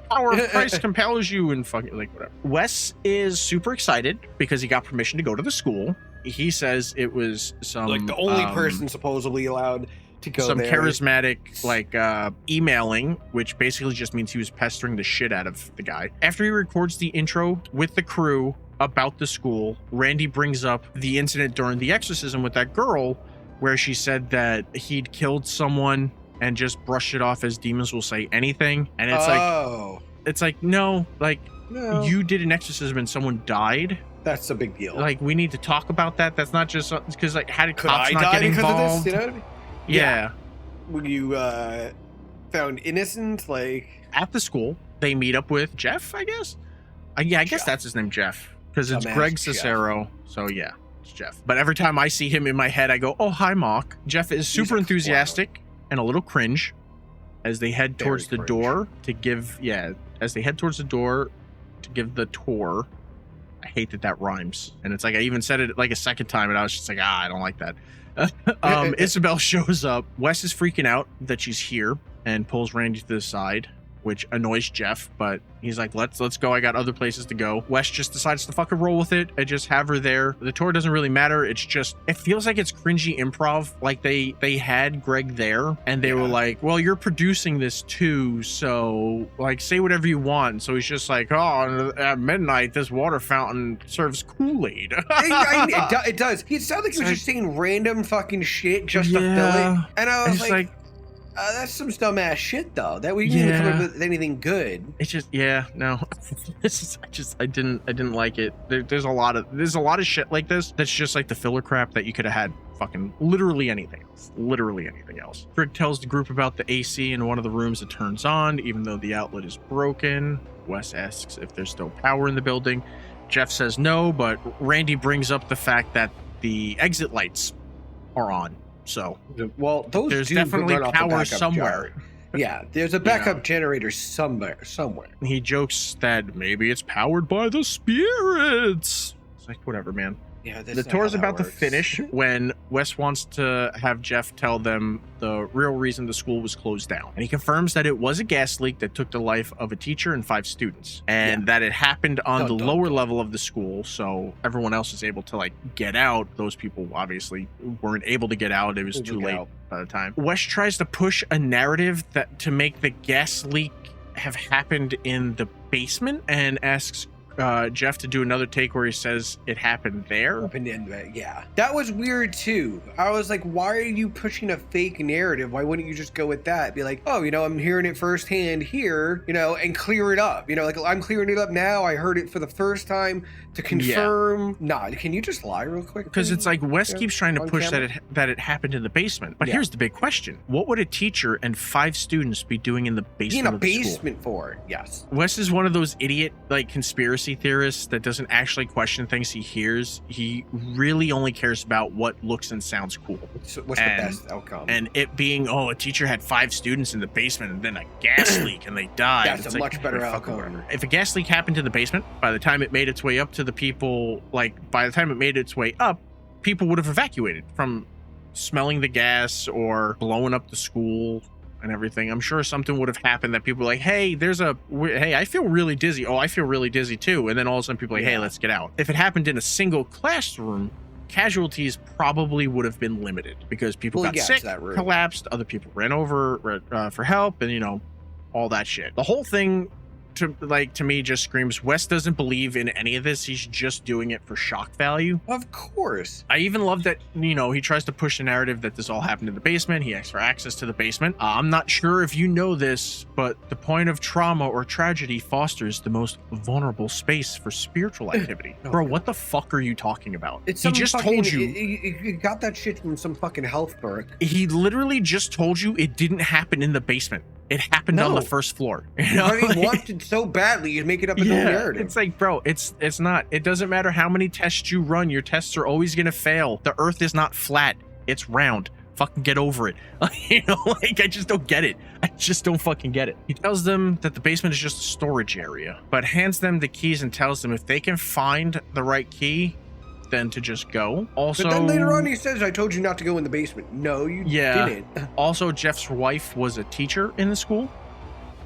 power of Christ compels you, and fucking like whatever. Wes is super excited because he got permission to go to the school. He says it was some
Like the only person supposedly allowed to go
some
there.
charismatic like emailing, which basically just means he was pestering the shit out of the guy. After he records the intro with the crew about the school, Randy brings up the incident during the exorcism with that girl, where she said that he'd killed someone and just brushed it off as demons will say anything. And it's like, no, like
No.
you did an exorcism and someone died.
That's a big deal.
Like, we need to talk about that. That's not just because, like, how did
could
cops
I
not
die
get
because
involved?
of this? You know what I mean?
Yeah.
Were you found innocent? Like,
At the school, they meet up with Jeff, I guess. I guess
Jeff.
that's his name, Jeff, because it's
Dumbass
Greg
Jeff.
Cicero. So yeah, it's Jeff. But every time I see him in my head, I go, "Oh, hi, Mark." Jeff is super
a
enthusiastic and a little cringe as they head
Very
towards the
cringe.
door to give. Yeah, as they head towards the door to give the tour. I hate that rhymes, and it's like I even said it like a second time, and I was just like, I don't like that. Isabel shows up. Wes is freaking out that she's here and pulls Randy to the side, which annoys Jeff, but he's like, let's go. I got other places to go. Wes just decides to fucking roll with it and just have her there. The tour doesn't really matter. It's just, it feels like it's cringy improv. Like they had Greg there and they were like, well, you're producing this too, so like say whatever you want. So he's just like, oh, at midnight this water fountain serves Kool-Aid.
it does. It sounded like he was just saying random fucking shit just to fill it. And I was
It's
like that's some dumbass shit though. That we didn't even come up with anything good.
It's just no. This is I didn't like it. There's a lot of shit like this that's just like the filler crap that you could have had fucking literally anything else. Greg tells the group about the AC in one of the rooms that turns on even though the outlet is broken. Wes asks if there's still power in the building. Jeff says no, but Randy brings up the fact that the exit lights are on. So,
well,
there's definitely power somewhere.
Yeah, there's a backup generator somewhere.
He jokes that maybe it's powered by the spirits. It's like, whatever, man.
Yeah,
the tour's about to finish when Wes wants to have Jeff tell them the real reason the school was closed down. And he confirms that it was a gas leak that took the life of a teacher and 5 students. And that it happened on the lower level of the school. So everyone else is able to like get out. Those people obviously weren't able to get out. It was too late by the time. Wes tries to push a narrative that to make the gas leak have happened in the basement and asks Jeff to do another take where he says it happened there.
Yeah, that was weird too. I was like, why are you pushing a fake narrative? Why wouldn't you just go with that? Be like, oh, I'm hearing it firsthand here, and clear it up. Like I'm clearing it up now. I heard it for the first time to confirm. Nah, can you just lie real quick?
Because it's like Wes keeps trying to push that it happened in the basement. But here's the big question: what would a teacher and 5 students be doing in the basement?
In a basement for? Yes.
Wes is one of those idiot like conspiracy theorists that doesn't actually question things he hears. He really only cares about what looks and sounds cool.
What's the best outcome?
And it being, a teacher had 5 students in the basement and then a gas leak and they died.
That's a much better outcome.
If a gas leak happened to the basement, by the time it made its way up to the people, people would have evacuated from smelling the gas or blowing up the school and everything. I'm sure something would have happened that people were like, hey, I feel really dizzy. Oh, I feel really dizzy too. And then all of a sudden people are like, hey, let's get out. If it happened in a single classroom, casualties probably would have been limited because people got sick, collapsed, other people ran over for help, and all that shit. The whole thing to me just screams Wes doesn't believe in any of this. He's just doing it for shock value.
Of course.
I even love that he tries to push the narrative that this all happened in the basement. He asks for access to the basement. I'm not sure if you know this, but the point of trauma or tragedy fosters the most vulnerable space for spiritual activity. Bro, what the fuck are you talking about?
He
just told you.
You got that shit from some fucking health book.
He literally just told you it didn't happen in the basement. It happened on the
No.
first floor. You know?
I mean, wanted so badly, you make it up in the narrative.
It's like, bro, it's not. It doesn't matter how many tests you run. Your tests are always gonna fail. The Earth is not flat. It's round. Fucking get over it. You know, like I just don't get it. I just don't fucking get it. He tells them that the basement is just a storage area, but hands them the keys and tells them if they can find the right key, then to just go. Also,
but then later on he says, I told you not to go in the basement. No, you didn't.
Also, Jeff's wife was a teacher in the school.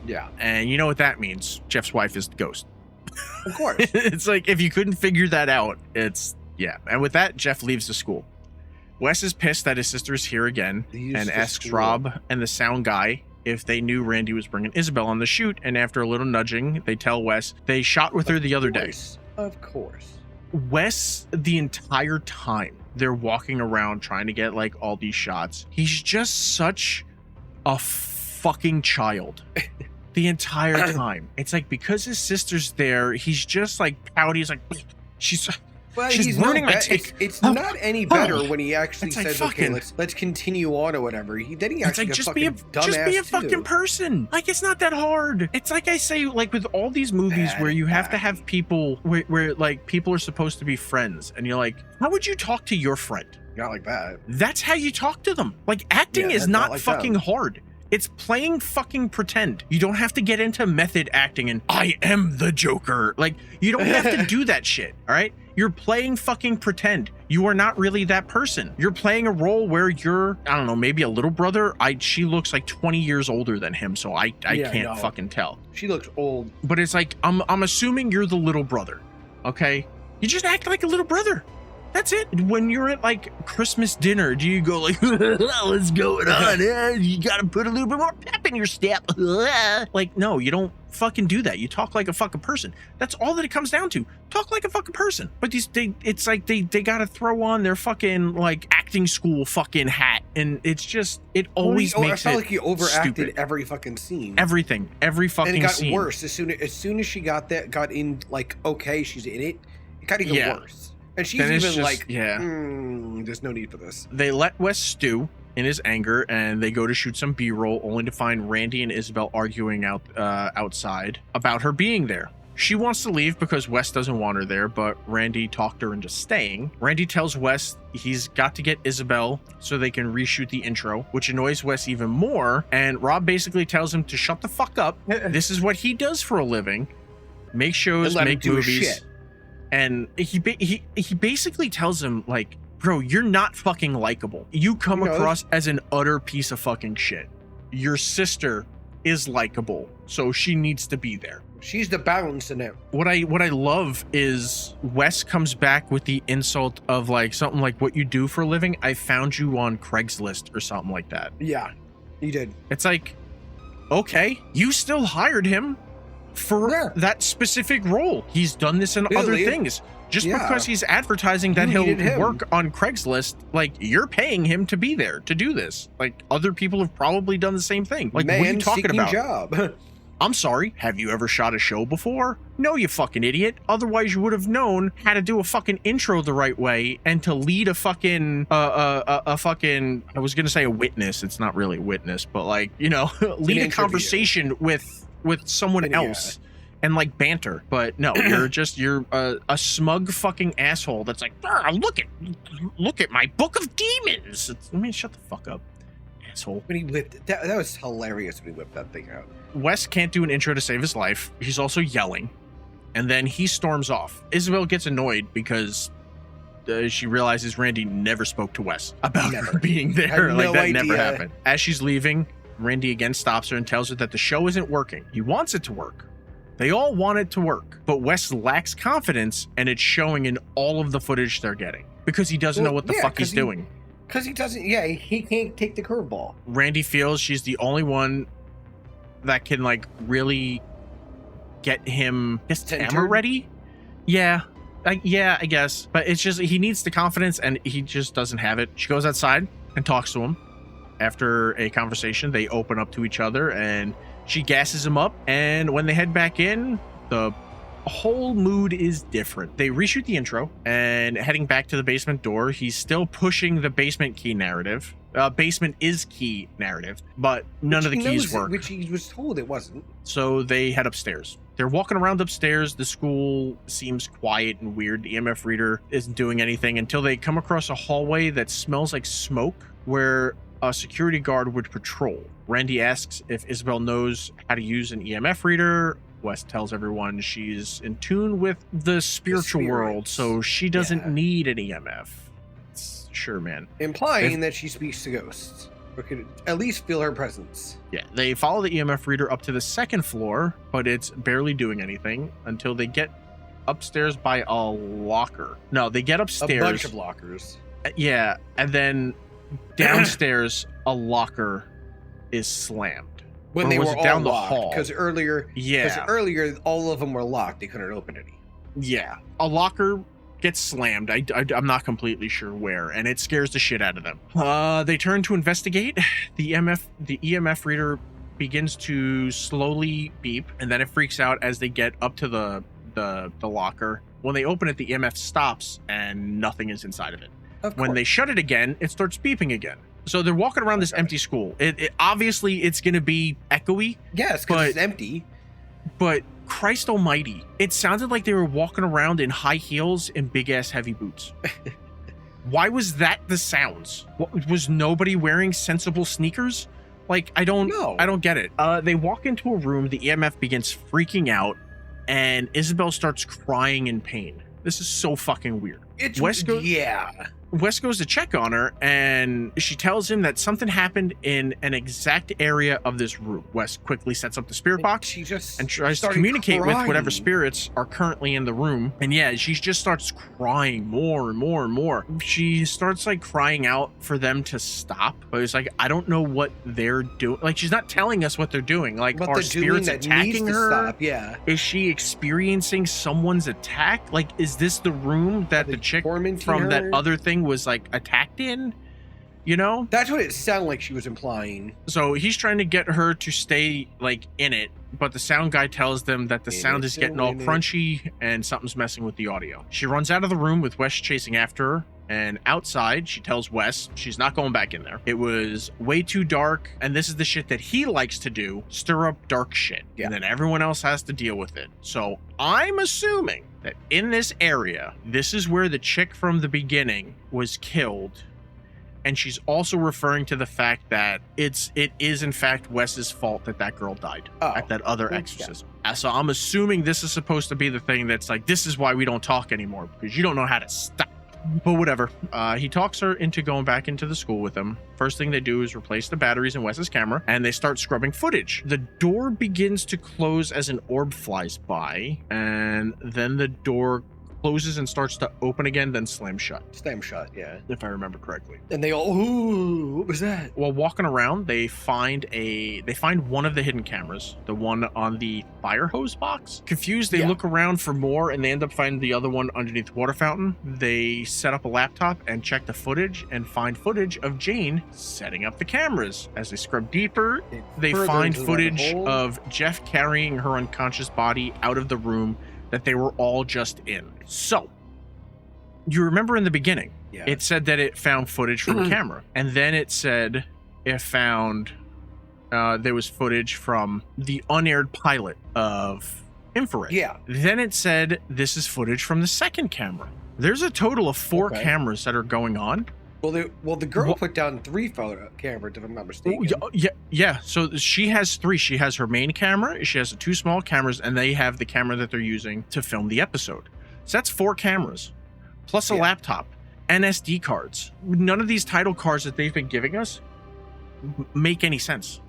Yeah.
And you know what that means. Jeff's wife is the ghost.
Of course.
It's like, if you couldn't figure that out, yeah. And with that, Jeff leaves the school. Wes is pissed that his sister is here again and asks Rob and the sound guy if they knew Randy was bringing Isabel on the shoot. And after a little nudging, they tell Wes they shot with her the other day.
Of course.
Wes, the entire time they're walking around trying to get like all these shots, he's just such a fucking child. The entire time. It's like, because his sister's there, he's just like pouty. He's like, she's ruining my take.
It's not any better when he actually
It's like,
says,
fucking-
okay, let's continue on or whatever. Then he
It's
actually
like,
gets
just be a
dumbass
fucking
too.
person. Like, it's not that hard. It's like I say, like with all these movies where you have to have people where like people are supposed to be friends, and you're like, how would you talk to your friend?
Not like that.
That's how you talk to them. Like, acting
Yeah,
is
that's
not
not like
fucking
them.
hard. It's playing fucking pretend. You don't have to get into method acting and I am the Joker. Like, you don't have to do that shit. All right. You're playing fucking pretend. You are not really that person. You're playing a role where you're, I don't know, maybe a little brother. She looks like 20 years older than him. So I can't fucking tell.
She looks old.
But it's like, I'm assuming you're the little brother. Okay. You just act like a little brother. That's it. When you're at like Christmas dinner, do you go like, what's going on? You gotta put a little bit more pep in your step. Like, no, you don't fucking do that. You talk like a fucking person. That's all that it comes down to. Talk like a fucking person. But it's like they gotta throw on their fucking like acting school fucking hat, and it's just, it always makes
I
it
felt like he overacted
stupid.
every fucking scene.
Everything, every fucking
and it got
scene.
worse as soon as she got in, like, okay, she's in it. It got even worse. And she's
Then it's
even
just-
like,
yeah.
There's no need for this.
They let Wes stew in his anger, and they go to shoot some B-roll, only to find Randy and Isabel arguing outside about her being there. She wants to leave because Wes doesn't want her there, but Randy talked her into staying. Randy tells Wes he's got to get Isabel so they can reshoot the intro, which annoys Wes even more, and Rob basically tells him to shut the fuck up. This is what he does for a living. Make shows,
And let him
make
do his
movies.
shit.
And he basically tells him, like, bro, you're not fucking likable. You come across as an utter piece of fucking shit. Your sister is likable, so she needs to be there.
She's the balance in it.
What I love is Wes comes back with the insult of like something like, what you do for a living, I found you on Craigslist or something like that.
Yeah, he did.
It's like, okay, you still hired him for that specific role. He's done this in other things. Just because he's advertising that he'll work on Craigslist, like, you're paying him to be there to do this. Like, other people have probably done the same thing. Like, what are you talking about?
Job.
I'm sorry, have you ever shot a show before? No, you fucking idiot. Otherwise you would have known how to do a fucking intro the right way and to lead a fucking I was gonna say a witness. It's not really a witness, but like, you know, lead a conversation with someone else and like banter. But no, you're a smug fucking asshole that's like, look at my book of demons. I mean, shut the fuck up, asshole.
When he whipped it, that was hilarious when he whipped that thing out.
Wes can't do an intro to save his life. He's also yelling, and then he storms off. Isabel gets annoyed because she realizes Randy never spoke to Wes about her being there. Like, that never happened. As she's leaving, Randy again stops her and tells her that the show isn't working. He wants it to work. They all want it to work, but Wes lacks confidence, and it's showing in all of the footage they're getting because he doesn't know what the fuck he's doing.
Because he doesn't, he can't take the curveball.
Randy feels she's the only one that can like really get him his camera ready. I guess, but it's just he needs the confidence and he just doesn't have it. She goes outside and talks to him. After a conversation, they open up to each other and she gasses him up, and when they head back in, the whole mood is different. They reshoot the intro, and heading back to the basement door, he's still pushing the basement key narrative. Basement is key narrative, but none of the keys work.
Which he was told it wasn't.
So they head upstairs. They're walking around upstairs. The school seems quiet and weird. The EMF reader isn't doing anything until they come across a hallway that smells like smoke where a security guard would patrol. Randy asks if Isabel knows how to use an EMF reader. Wes tells everyone she's in tune with the spiritual world, so she doesn't need an EMF. Sure, man.
Implying that she speaks to ghosts, or could at least feel her presence.
Yeah, they follow the EMF reader up to the second floor, but it's barely doing anything until they get upstairs by a locker. No, they get upstairs.
A bunch of lockers.
Yeah, and then downstairs, a locker is slammed.
When
Or
they
was
were
it
all
down the
locked,
hall?
because earlier all of them were locked. They couldn't open any.
Yeah, a locker gets slammed. I'm not completely sure where, and it scares the shit out of them. They turn to investigate. The EMF reader begins to slowly beep, and then it freaks out as they get up to the locker. When they open it, the EMF stops, and nothing is inside of it. When they shut it again, it starts beeping again. So they're walking around this empty school. It obviously it's going to be echoey.
Yes, because it's empty.
But Christ almighty, it sounded like they were walking around in high heels and big ass heavy boots. Why was that the sounds? Was nobody wearing sensible sneakers? Like, I don't get it. They walk into a room, the EMF begins freaking out, and Isabel starts crying in pain. This is so fucking weird. Wes goes to check on her, and she tells him that something happened in an exact area of this room. Wes quickly sets up the spirit box and tries to communicate with whatever spirits are currently in the room. And yeah, she just starts crying more and more and more. She starts like crying out for them to stop, but it's like, I don't know what they're doing. Like, she's not telling us what they're doing. Like, are spirits attacking her?
Stop. Yeah.
Is she experiencing someone's attack? Like, is this the room that the chick from that other thing was like attacked in? You know,
that's what it sounded like she was implying.
So he's trying to get her to stay like in it, but the sound guy tells them that the sound is getting all crunchy and something's messing with the audio. She runs out of the room with Wes chasing after her, and outside she tells Wes she's not going back in there. It was way too dark, and this is the shit that he likes to do, stir up dark shit, and then everyone else has to deal with it. So I'm assuming that in this area, this is where the chick from the beginning was killed. And she's also referring to the fact that it is in fact Wes's fault that girl died at that other exorcism. So I'm assuming this is supposed to be the thing that's like, this is why we don't talk anymore, because you don't know how to stop. But whatever. He talks her into going back into the school with him. First thing they do is replace the batteries in Wes's camera, and they start scrubbing footage. The door begins to close as an orb flies by, and then the door closes and starts to open again, then slam shut.
Slam shut, yeah.
If I remember correctly.
And they all, ooh, what was that?
While walking around, they find one of the hidden cameras, the one on the fire hose box. Confused, they look around for more, and they end up finding the other one underneath the water fountain. They set up a laptop and check the footage and find footage of Jane setting up the cameras. As they scrub deeper, they find footage of Jeff carrying her unconscious body out of the room that they were all just in. So, you remember in the beginning, it said that it found footage from a camera, and then it said it found there was footage from the unaired pilot of Infrared.
Yeah.
Then it said this is footage from the second camera. There's a total of 4 cameras that are going on.
Well, the girl put down 3 photo cameras, if I'm not mistaken.
Yeah. So she has 3. She has her main camera. She has the 2 small cameras, and they have the camera that they're using to film the episode. So that's 4 cameras, plus a laptop and SD cards. None of these title cards that they've been giving us make any sense.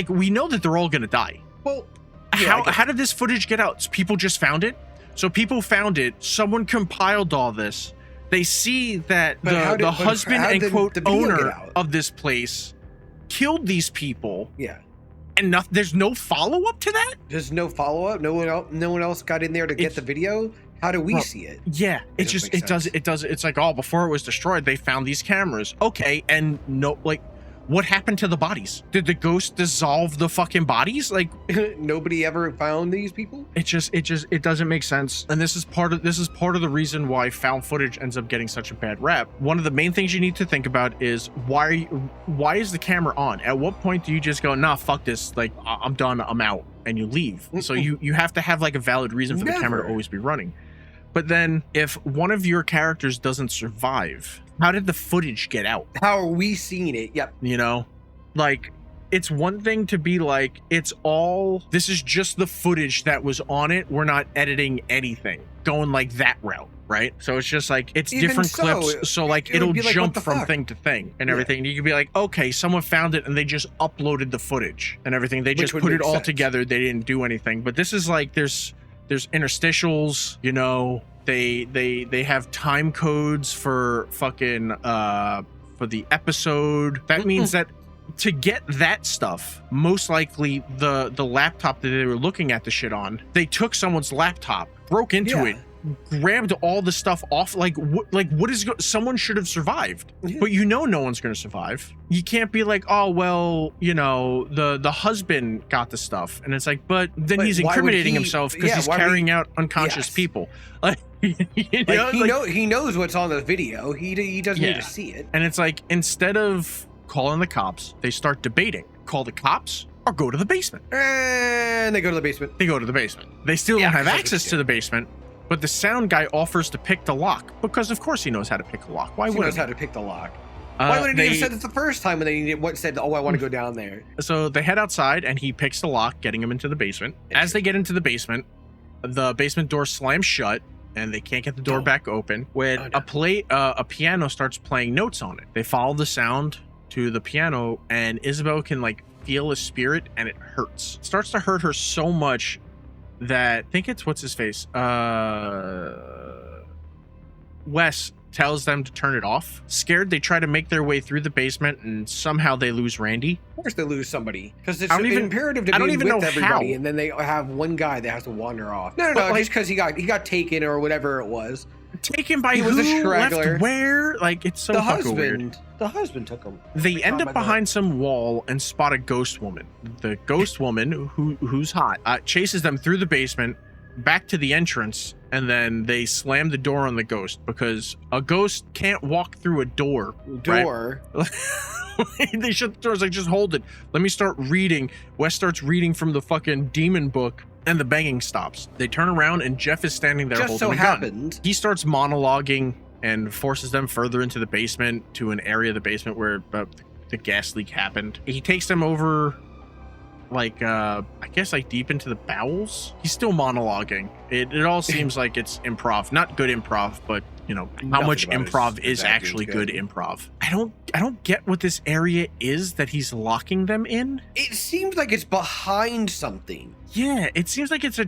We know that they're all going to die.
Well,
how did this footage get out? People just found it. So people found it. Someone compiled all this. They see that the husband and quote owner of this place killed these people.
Yeah.
And there's no follow-up to that?
There's no follow-up? No one else got in there to get the video? How do we see it?
Yeah. It does. It's like, before it was destroyed, they found these cameras. Okay. And no, what happened to the bodies? Did the ghost dissolve the fucking bodies? Like,
nobody ever found these people.
it doesn't make sense. And this is part of the reason why found footage ends up getting such a bad rap. One of the main things you need to think about is why is the camera on? At what point do you just go, nah, fuck this, like, I'm done, I'm out, and you leave? So you have to have like a valid reason for the camera to always be running. But then if one of your characters doesn't survive, how did the footage get out?
How are we seeing it? Yep.
You know, like, it's one thing to be like, this is just the footage that was on it. We're not editing anything, going like that route, right? So it's just like, it's
Even
different
so,
clips. So like, it'll
be like,
jump
what the
from
fuck?
thing to thing and everything. You could be like, okay, someone found it and they just uploaded the footage and everything. They
Which
just
would
put it
make
all
sense.
together. They didn't do anything. But this is like, there's interstitials, you know, they have time codes for fucking for the episode. That means that to get that stuff, most likely the laptop that they were looking at the shit on, they took someone's laptop, broke into it, grabbed all the stuff off. Like what is someone should have survived, but you know no one's gonna survive. You can't be like, oh well, you know, the husband got the stuff, and it's like, but then he's
why would
incriminating
he-
himself because
yeah,
he's
why would
carrying
he-
out unconscious
Yes.
people. Like, you
Like,
know,
he knows what's on the video. He doesn't need
Yeah.
to see it.
and it's like, instead of calling the cops, they start debating: call the cops or go to the basement.
And they go to the basement.
They go to the basement. They still
Yeah,
don't have
that's what
access
you
to
do.
the basement, but the sound guy offers to pick the lock because, of course, he knows how to pick the lock. Why
He
wouldn't
knows how to pick the lock.
he?
Why wouldn't he have
They-
said it the first time when they said, "Oh, I want to go down there"?
So they head outside, and he picks the lock, getting him into the basement. As they get into the basement door slams shut, and they can't get the door back open. When a piano starts playing notes on it, they follow the sound to the piano, and Isabel can like feel a spirit, and it hurts. It starts to hurt her so much that I think it's what's his face, Wes tells them to turn it off. Scared, they try to make their way through the basement, and somehow they lose Randy.
Of course, they lose somebody because it's
I don't even-
imperative to
I don't
be
even
with
know
everybody,
how.
and then they have one guy that has to wander off. No,
But, like-
just because he got taken or whatever it was.
Taken by
He was a
who?
straggler.
Left where? Like, it's so
the
fucking weird.
husband took him.
They end
Oh
up
my God.
behind some wall and spot a ghost woman. The ghost woman, who's hot, chases them through the basement, back to the entrance, and then they slam the door on the ghost because a ghost can't walk through a door.
Door.
They shut the doors, like, just hold it. Let me start reading. Wes starts reading from the fucking demon book, and the banging stops. They turn around, and Jeff is standing there
Just
holding
so
a gun.
happened.
He starts monologuing and forces them further into the basement to an area of the basement where the gas leak happened. He takes them over, like, I guess, like, deep into the bowels. He's still monologuing. It all seems like it's improv. Not good improv, but, you know, how
Nothing
much
about his
improv is
acting's
actually good
good.
improv. I don't get what this area is that he's locking them in.
It seems like it's behind something,
Yeah, it seems like it's a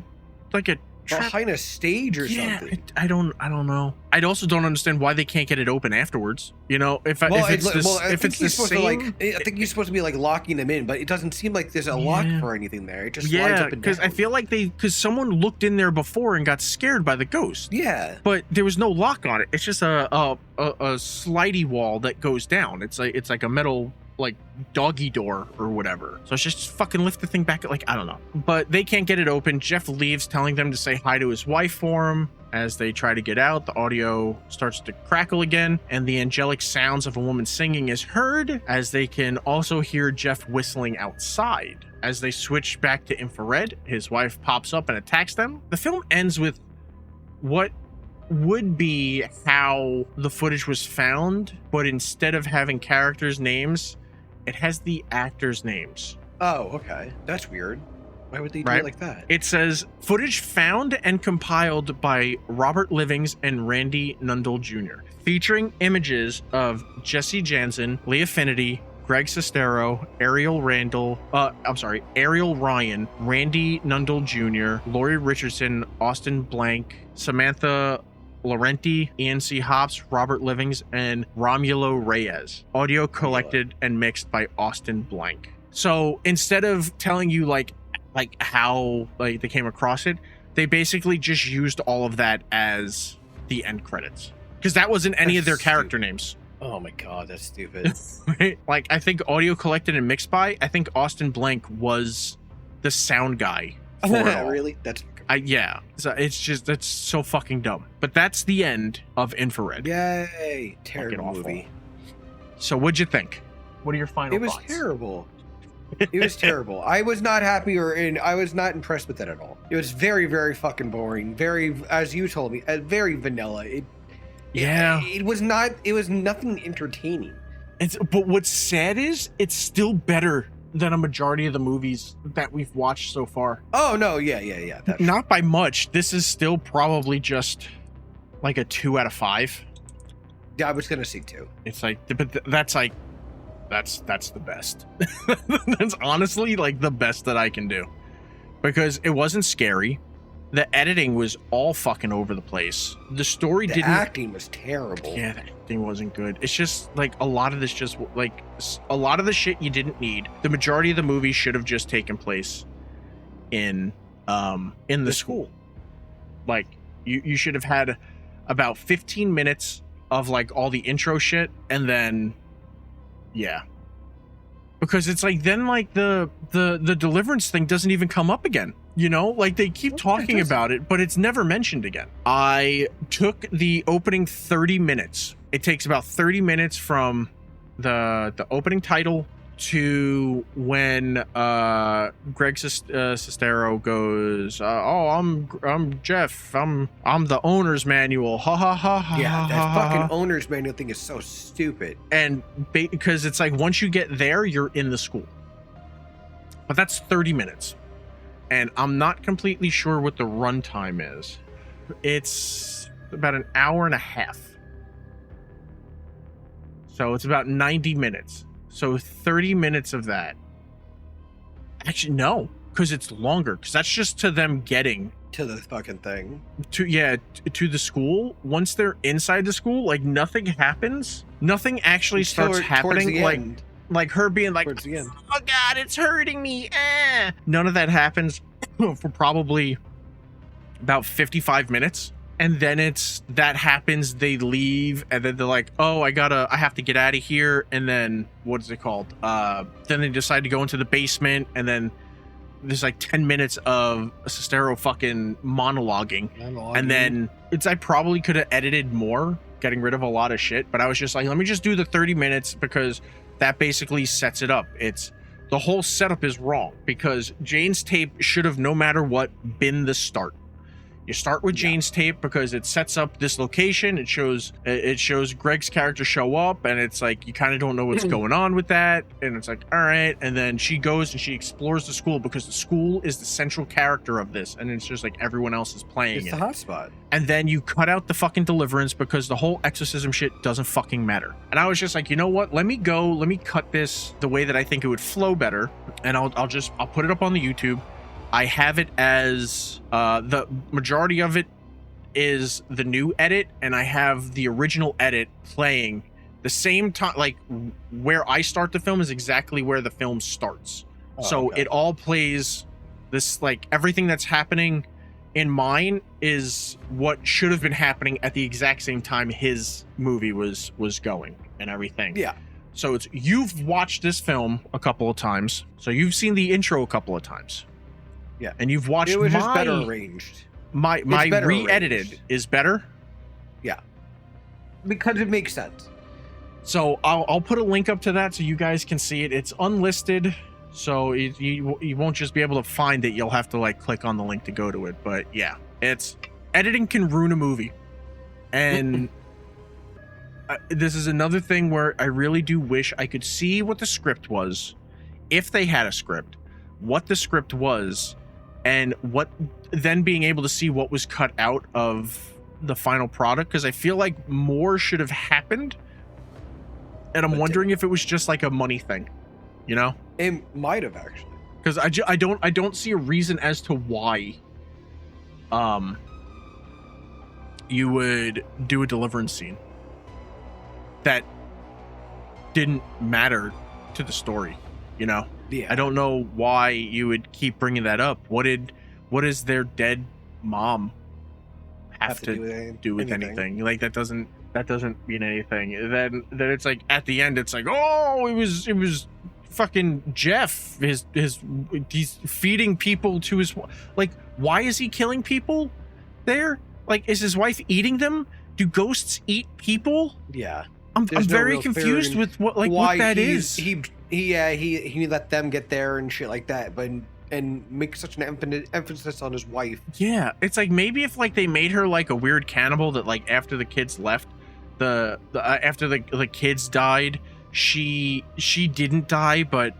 trap.
behind a stage or
Yeah,
something.
I don't know. I also don't understand why they can't get it open afterwards. You know, if it's the same.
I think you're supposed to be like locking them in, but it doesn't seem like there's a lock for anything there. It just slides
Yeah,
up and
because
down.
I feel like because someone looked in there before and got scared by the ghost.
Yeah.
But there was no lock on it. It's just a slidey wall that goes down. It's like a metal, like, doggy door or whatever. So it's just fucking lift the thing back. Like, I don't know. But they can't get it open. Jeff leaves, telling them to say hi to his wife for him. As they try to get out, the audio starts to crackle again, and the angelic sounds of a woman singing is heard, as they can also hear Jeff whistling outside. As they switch back to infrared, his wife pops up and attacks them. The film ends with what would be how the footage was found, but instead of having characters' names, it has the actors' names.
Oh, okay. That's weird. Why would they do
Right.
it like that?
It says footage found and compiled by Robert Livings and Randy Nundle Jr., featuring images of Jesse Jansen, Leah Finity, Greg Sestero, Ariel Ryan, Randy Nundle Jr., Laurie Richardson, Austin Blank, Samantha Laurenti, Ian C. Hops, Robert Livings, and Romulo Reyes. Audio collected and mixed by Austin Blank. So instead of telling you like how like they came across it, they basically just used all of that as the end credits, because that wasn't any of their
That's
character names.
Oh my god, that's stupid.
Right? Like, I think audio collected and mixed by, I think Austin Blank was the sound guy for it all.
Really? That's
Yeah. So it's just, that's so fucking dumb. But that's the end of Infrared.
yay! Terrible
awful.
movie.
So what'd you think? What are your final
It was
thoughts?
terrible. It was terrible. I was not happy I was not impressed with it at all. It was very, very fucking boring. Very, as you told me, very vanilla. It was not. It was nothing entertaining.
But what's sad is it's still better than a majority of the movies that we've watched so far.
Oh no, yeah. That's
Not by much. This is still probably just like a 2 out of 5.
Yeah, I was gonna say 2.
It's like, but that's like, that's the best. That's honestly like the best that I can do, because it wasn't scary. The editing was all fucking over the place. The story
The acting was terrible.
Yeah, the acting wasn't good. It's just like a lot of this, just like a lot of the shit you didn't need. The majority of the movie should have just taken place in the school. Like you should have had about 15 minutes of like all the intro shit, and then yeah, because it's like then like the deliverance thing doesn't even come up again. You know, like they keep talking about it, but it's never mentioned again. I took the opening 30 minutes. It takes about 30 minutes from the opening title to when Greg Sestero goes, "Oh, I'm Jeff. I'm the owner's manual." Ha ha ha ha.
Yeah, that
ha,
fucking
ha.
owner's manual thing is so stupid.
And because it's like once you get there, you're in the school. But that's 30 minutes. And I'm not completely sure what the runtime is. It's about an hour and a half. So it's about 90 minutes. So 30 minutes of that. Actually, no, because it's longer. Because that's just to them getting
To the fucking thing.
to the school. Once they're inside the school, like nothing happens. Nothing actually starts
Towards
happening.
the
Like
end.
like her being like,
Towards the end.
"Oh God, it's hurting me." None of that happens for probably about 55 minutes. And then that happens, they leave, and then they're like, "Oh, I have to get out of here." And then what is it called? Then they decide to go into the basement, and then there's like 10 minutes of Sestero fucking monologuing. And then I probably could have edited more, getting rid of a lot of shit, but I was just like, let me just do the 30 minutes because that basically sets it up. It's the whole setup is wrong because Jane's tape should have, no matter what, been the start. You start with Jane's tape because it sets up this location. It shows Greg's character show up, and it's like you kind of don't know what's going on with that. And it's like, all right. And then she goes and she explores the school because the school is the central character of this, and it's just like everyone else is playing
It's
it.
the hotspot.
And then you cut out the fucking deliverance because the whole exorcism shit doesn't fucking matter. And I was just like, you know what? Let me cut this the way that I think it would flow better, and I'll put it up on the YouTube. I have it as the majority of it is the new edit, and I have the original edit playing the same time. Like where I start the film is exactly where the film starts. So
okay.
it all plays this, like everything that's happening in mine is what should have been happening at the exact same time his movie was going and everything.
Yeah.
So you've watched this film a couple of times, so you've seen the intro a couple of times.
Yeah.
And you've watched
It was just better arranged.
My
better
re-edited
arranged.
is better.
Yeah. Because it makes sense.
So I'll put a link up to that so you guys can see it. It's unlisted, so you won't just be able to find it. You'll have to like click on the link to go to it. But yeah, editing can ruin a movie. And this is another thing where I really do wish I could see what the script was, if they had a script, what the script was, and then being able to see what was cut out of the final product, because I feel like more should have happened, and I'm wondering if it was just like a money thing, you know?
It might have actually,
Because I don't see a reason as to why you would do a deliverance scene that didn't matter to the story, you know?
Yeah.
I don't know why you would keep bringing that up. What does their dead mom have to do with anything? Like that doesn't, that doesn't mean anything. Then it's like at the end, it's like, oh, it was fucking Jeff. He's feeding people to his, like, why is he killing people there? Like, is his wife eating them? Do ghosts eat people?
Yeah.
I'm
There's no
very
real
confused
theory
with what that is.
He let them get there and shit like that, but and make such an emphasis on his wife.
Yeah, it's like maybe if like they made her like a weird cannibal that like after the kids left, after the kids died, she didn't die, but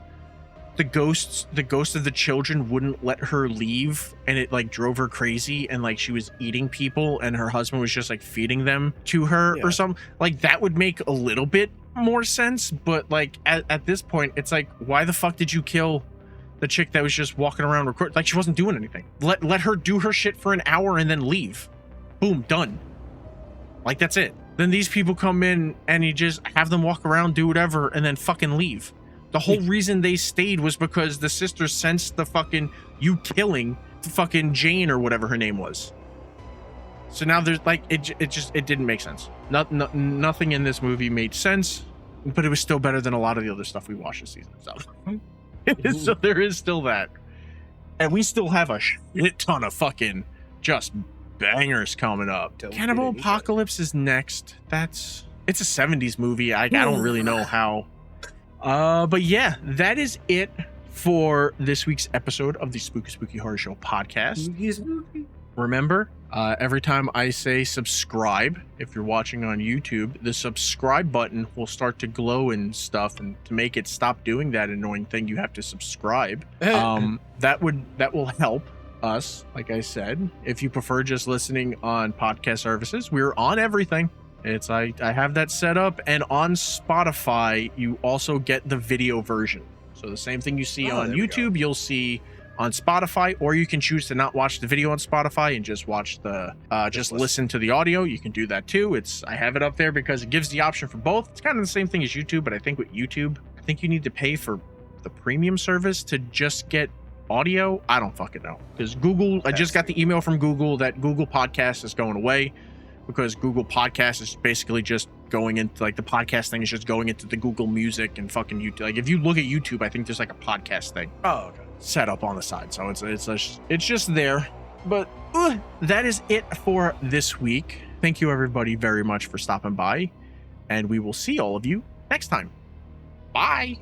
the ghost of the children wouldn't let her leave, and it like drove her crazy, and like she was eating people and her husband was just like feeding them to her or something. Like that would make a little bit more sense, but like at this point it's like, why the fuck did you kill the chick that was just walking around recording? Like she wasn't doing anything. Let her do her shit for an hour and then leave. Boom, done. Like that's it. Then these people come in and you just have them walk around, do whatever, and then fucking leave. The whole reason they stayed was because the sister sensed the fucking you killing the fucking Jane or whatever her name was. So now there's like it didn't make sense. Nothing in this movie made sense, but it was still better than a lot of the other stuff we watched this season. So there is still that, and we still have a shit ton of fucking just bangers coming up. Cannibal Apocalypse is next. It's a 70s movie. I don't really know how. But yeah, that is it for this week's episode of the Spooky Horror Show podcast. Remember, every time I say subscribe, if you're watching on YouTube, the subscribe button will start to glow and stuff, and to make it stop doing that annoying thing, you have to subscribe. That will help us, like I said. If you prefer just listening on podcast services, we're on everything. It's I have that set up, and on Spotify you also get the video version. So the same thing you see on YouTube, you'll see on Spotify, or you can choose to not watch the video on Spotify and just watch the just listen to the audio. You can do that too. I have it up there because it gives the option for both. It's kind of the same thing as YouTube, but I think with YouTube, I think you need to pay for the premium service to just get audio. I don't fucking know, because Google, I just got the email from Google that Google Podcast is going away, because Google Podcast is basically just going into like the podcast thing is just going into the Google Music and fucking YouTube. Like if you look at YouTube, I think there's like a podcast thing set up on the side, so it's just there. But that is it for this week. Thank you everybody very much for stopping by, and we will see all of you next time. Bye.